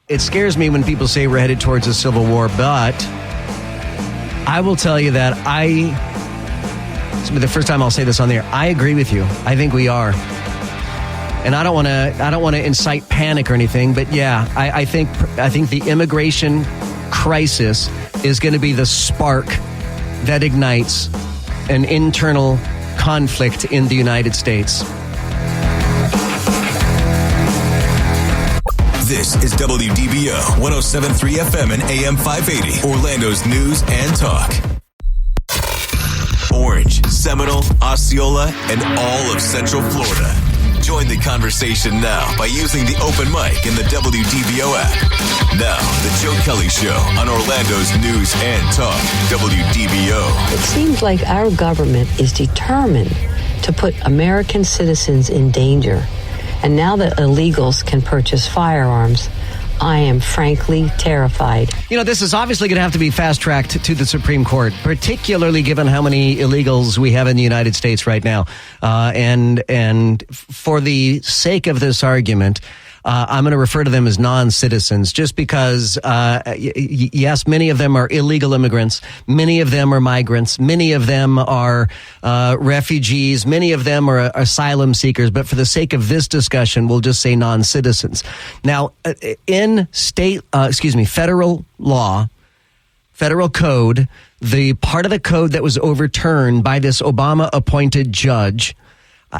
it scares me when people say we're headed towards a civil war, but I will tell you that this will be the first time I'll say this on the air. I agree with you. I think we are. And I don't want to incite panic or anything, but yeah, I think the immigration crisis is going to be the spark that ignites an internal conflict in the United States. This is WDBO 107.3 FM and AM 580, Orlando's news and talk. Orange, Seminole, Osceola, and all of Central Florida. Join the conversation now by using the open mic in the WDBO app. Now, the Joe Kelley Show on Orlando's news and talk, WDBO. It seems like our government is determined to put American citizens in danger. And now that illegals can purchase firearms, I am frankly terrified. You know, this is obviously going to have to be fast-tracked to the Supreme Court, particularly given how many illegals we have in the United States right now. And for the sake of this argument, I'm going to refer to them as non-citizens just because, yes, many of them are illegal immigrants. Many of them are migrants. Many of them are refugees. Many of them are asylum seekers. But for the sake of this discussion, we'll just say non-citizens. Now, in federal law, federal code, the part of the code that was overturned by this Obama-appointed judge,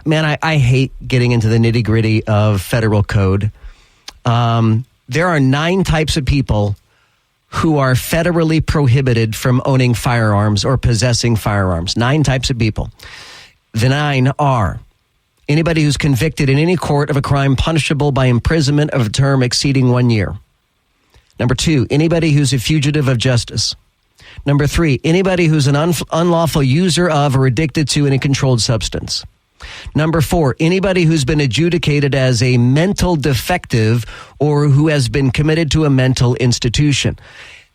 man, I hate getting into the nitty-gritty of federal code. There are 9 types of people who are federally prohibited from owning firearms or possessing firearms. 9 types of people. The 9 are anybody who's convicted in any court of a crime punishable by imprisonment of a term exceeding 1 year. Number 2, anybody who's a fugitive of justice. Number 3, anybody who's an unlawful user of or addicted to any controlled substance. Number 4, anybody who's been adjudicated as a mental defective or who has been committed to a mental institution.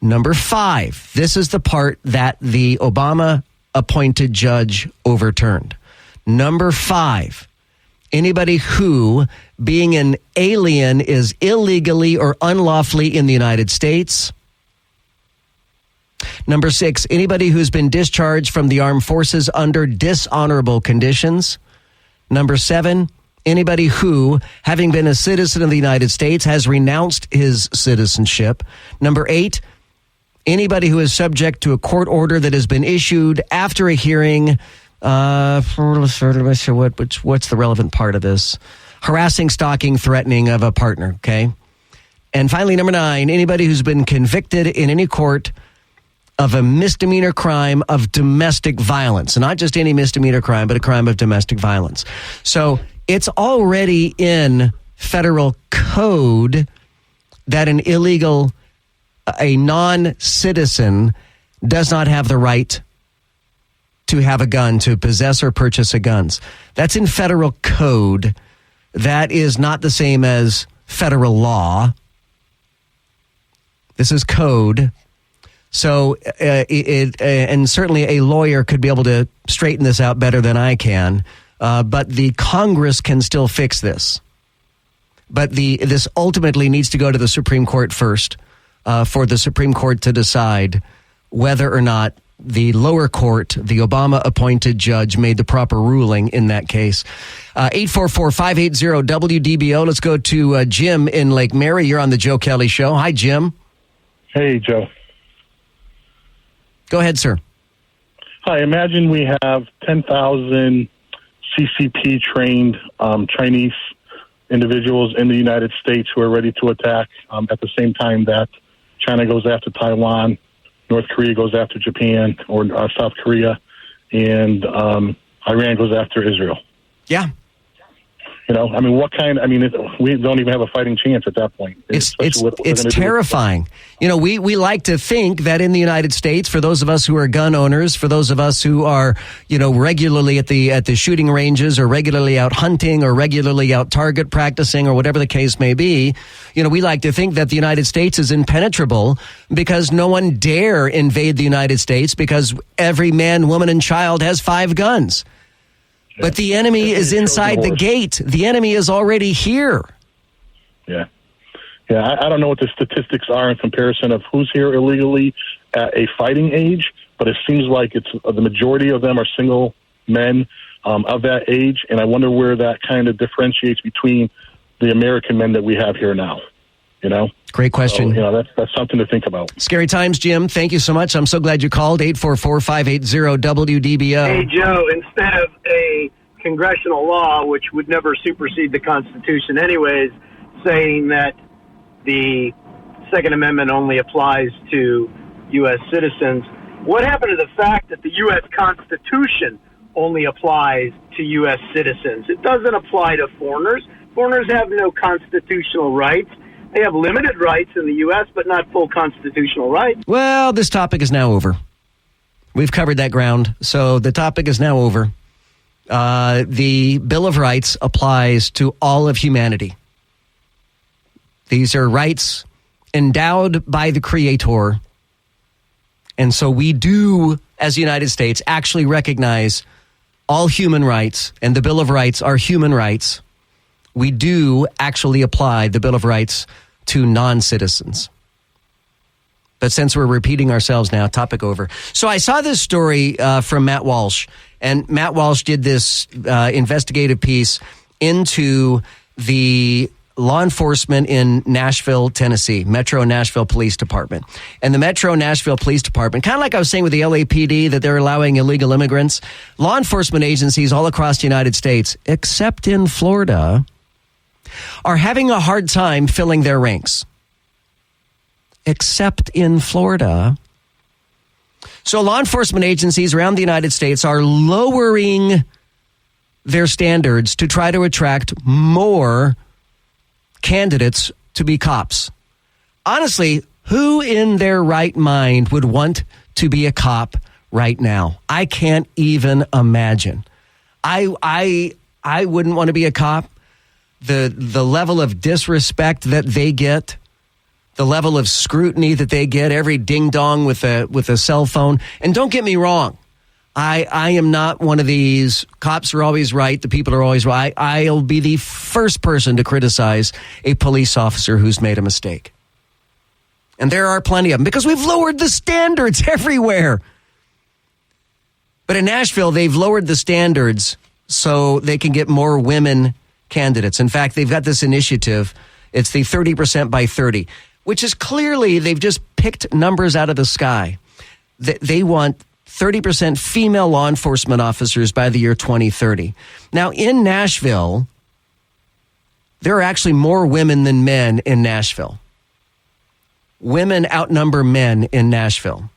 Number 5, this is the part that the Obama-appointed judge overturned. Number 5, anybody who, being an alien, is illegally or unlawfully in the United States. Number 6, anybody who's been discharged from the armed forces under dishonorable conditions. Number 7, anybody who, having been a citizen of the United States, has renounced his citizenship. Number 8, anybody who is subject to a court order that has been issued after a hearing. What's the relevant part of this? Harassing, stalking, threatening of a partner, okay? And finally, number 9, anybody who's been convicted in any court of a misdemeanor crime of domestic violence. And not just any misdemeanor crime, but a crime of domestic violence. So it's already in federal code that a non-citizen does not have the right to have a gun, to possess or purchase a gun. That's in federal code. That is not the same as federal law. This is code. So, and certainly a lawyer could be able to straighten this out better than I can, but the Congress can still fix this. But this ultimately needs to go to the Supreme Court first, for the Supreme Court to decide whether or not the lower court, the Obama-appointed judge, made the proper ruling in that case. 844-580-WDBO. Let's go to Jim in Lake Mary. You're on the Joe Kelley Show. Hi, Jim. Hey, Joe. Go ahead, sir. Hi, imagine we have 10,000 CCP-trained Chinese individuals in the United States who are ready to attack at the same time that China goes after Taiwan, North Korea goes after Japan or South Korea, and Iran goes after Israel. Yeah. We don't even have a fighting chance at that point. It's terrifying. We like to think that in the United States, for those of us who are gun owners, for those of us who are, regularly at the shooting ranges or regularly out hunting or regularly out target practicing or whatever the case may be, we like to think that the United States is impenetrable because no one dare invade the United States because every man, woman, and child has 5 guns. But the enemy is inside the gate. The enemy is already here. Yeah. I don't know what the statistics are in comparison of who's here illegally at a fighting age, but it seems like it's the majority of them are single men of that age, and I wonder where that kind of differentiates between the American men that we have here now. Great question. So, that's something to think about. Scary times, Jim. Thank you so much. I'm so glad you called. 844-580-WDBO. Hey, Joe, instead of a congressional law, which would never supersede the Constitution anyways, saying that the Second Amendment only applies to U.S. citizens, what happened to the fact that the U.S. Constitution only applies to U.S. citizens? It doesn't apply to foreigners. Foreigners have no constitutional rights. They have limited rights in the U.S., but not full constitutional rights. Well, this topic is now over. We've covered that ground, so the topic is now over. The Bill of Rights applies to all of humanity. These are rights endowed by the Creator. And so we do, as the United States, actually recognize all human rights, and the Bill of Rights are human rights. We do actually apply the Bill of Rights to non-citizens. But since we're repeating ourselves now, topic over. So I saw this story from Matt Walsh, and Matt Walsh did this investigative piece into the law enforcement in Nashville, Tennessee, Metro Nashville Police Department. And the Metro Nashville Police Department, kind of like I was saying with the LAPD, that they're allowing illegal immigrants, law enforcement agencies all across the United States, except in Florida, are having a hard time filling their ranks. Except in Florida. So law enforcement agencies around the United States are lowering their standards to try to attract more candidates to be cops. Honestly, who in their right mind would want to be a cop right now? I can't even imagine. I wouldn't want to be a cop. The level of disrespect that they get, the level of scrutiny that they get, every ding-dong with a cell phone. And don't get me wrong, I am not one of these cops are always right, the people are always right. I'll be the first person to criticize a police officer who's made a mistake. And there are plenty of them because we've lowered the standards everywhere. But in Nashville, they've lowered the standards so they can get more women candidates. In fact, they've got this initiative. It's the 30% by 30, which is clearly they've just picked numbers out of the sky. They want 30% female law enforcement officers by the year 2030. Now, in Nashville, there are actually more women than men in Nashville. Women outnumber men in Nashville.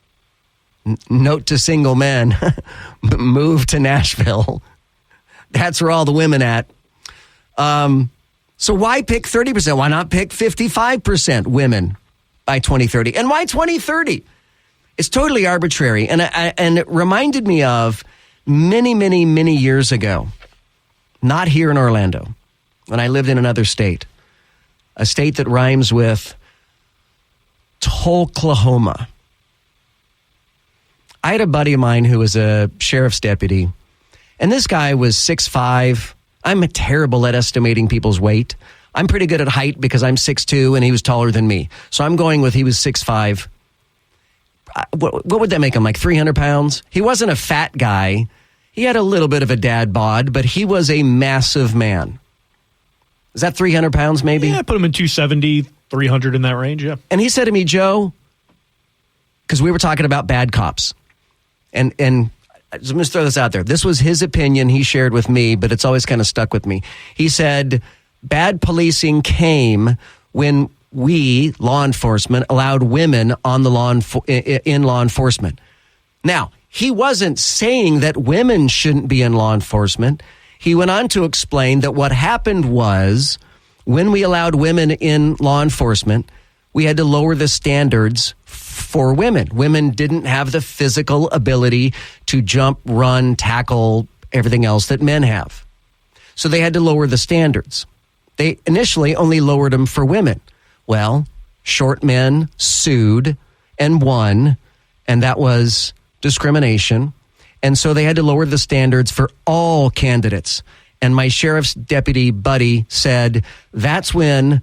Note to single men, move to Nashville. That's where all the women at. So why pick 30%? Why not pick 55% women by 2030? And why 2030? It's totally arbitrary. And it reminded me of many, many, many years ago, not here in Orlando, when I lived in another state, a state that rhymes with Tulklahoma. I had a buddy of mine who was a sheriff's deputy, and this guy was 6'5". I'm terrible at estimating people's weight. I'm pretty good at height because I'm 6'2", and he was taller than me. So I'm going with he was 6'5". What would that make him, like 300 pounds? He wasn't a fat guy. He had a little bit of a dad bod, but he was a massive man. Is that 300 pounds maybe? Yeah, put him in 270, 300 in that range, yeah. And he said to me, Joe, because we were talking about bad cops. And let me just throw this out there. This was his opinion he shared with me, but it's always kind of stuck with me. He said, bad policing came when we, law enforcement, allowed women on the in law enforcement. Now, he wasn't saying that women shouldn't be in law enforcement. He went on to explain that what happened was when we allowed women in law enforcement, we had to lower the standards for women. Women didn't have the physical ability to jump, run, tackle, everything else that men have. So they had to lower the standards. They initially only lowered them for women. Well, short men sued and won, and that was discrimination. And so they had to lower the standards for all candidates. And my sheriff's deputy buddy said that's when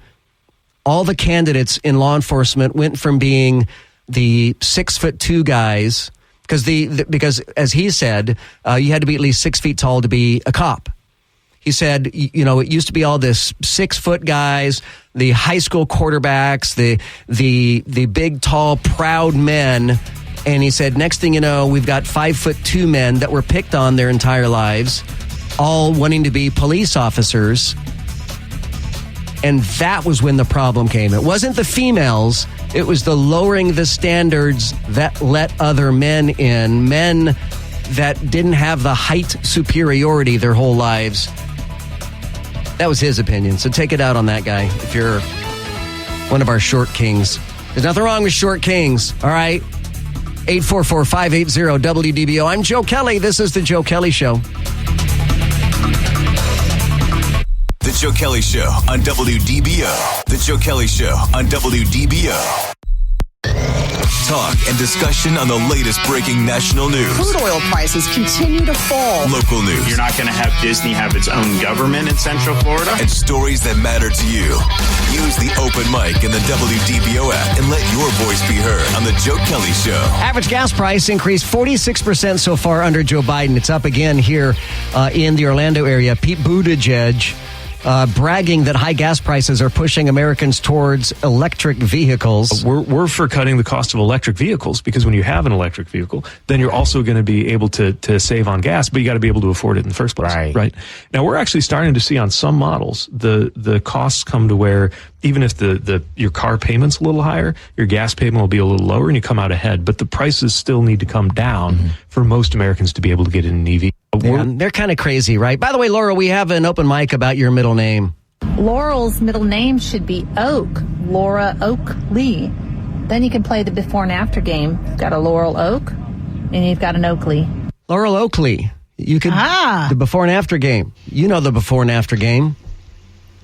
all the candidates in law enforcement went from being the 6'2" guys, because as he said, you had to be at least 6 feet tall to be a cop. He said, it used to be all this 6 foot guys, the high school quarterbacks, the big, tall, proud men. And he said, next thing you know, we've got 5'2" men that were picked on their entire lives, all wanting to be police officers. And that was when the problem came. It wasn't the females. It was the lowering the standards that let other men in, men that didn't have the height superiority their whole lives. That was his opinion. So take it out on that guy if you're one of our short kings. There's nothing wrong with short kings, all right? 844-580-WDBO. I'm Joe Kelley. This is The Joe Kelley Show. The Joe Kelley Show on WDBO. The Joe Kelley Show on WDBO. Talk and discussion on the latest breaking national news. Crude oil prices continue to fall. Local news. You're not going to have Disney have its own government in Central Florida. And stories that matter to you. Use the open mic in the WDBO app and let your voice be heard on The Joe Kelley Show. Average gas price increased 46% so far under Joe Biden. It's up again here in the Orlando area. Pete Buttigieg bragging that high gas prices are pushing Americans towards electric vehicles. We're for cutting the cost of electric vehicles, because when you have an electric vehicle, then you're also going to be able to save on gas, but you got to be able to afford it in the first place. Right. Now, we're actually starting to see on some models, the costs come to where even if your car payment's a little higher, your gas payment will be a little lower and you come out ahead. But the prices still need to come down for most Americans to be able to get in an EV. Yeah, they're kind of crazy, right? By the way, Laura, we have an open mic about your middle name. Laurel's middle name should be Oak, Laura Oakley. Then you can play the before and after game. You've got a Laurel Oak, and you've got an Oakley. Laurel Oakley. You could the before and after game. You know the before and after game.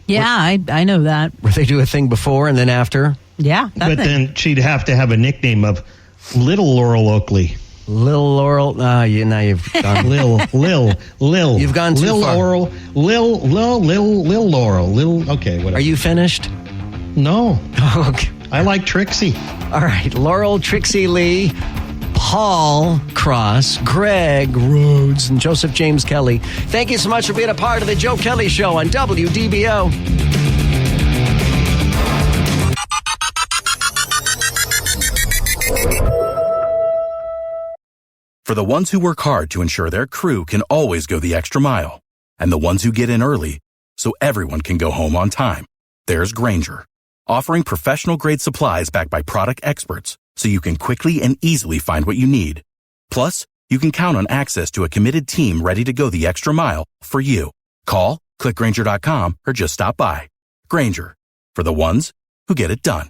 Yeah, I know that. Where they do a thing before and then after. Yeah. But then she'd have to have a nickname of Little Laurel Oakley. Lil Laurel. Now you've gone. Lil. You've gone too Lil far. Laurel. Lil Laurel. Okay, whatever. Are you finished? No. Okay. I like Trixie. All right. Laurel, Trixie Lee, Paul Cross, Greg Rhodes, and Joseph James Kelley. Thank you so much for being a part of the Joe Kelley Show on WDBO. For the ones who work hard to ensure their crew can always go the extra mile, and the ones who get in early so everyone can go home on time, there's Grainger, offering professional-grade supplies backed by product experts so you can quickly and easily find what you need. Plus, you can count on access to a committed team ready to go the extra mile for you. Call, click Grainger.com, or just stop by. Grainger, for the ones who get it done.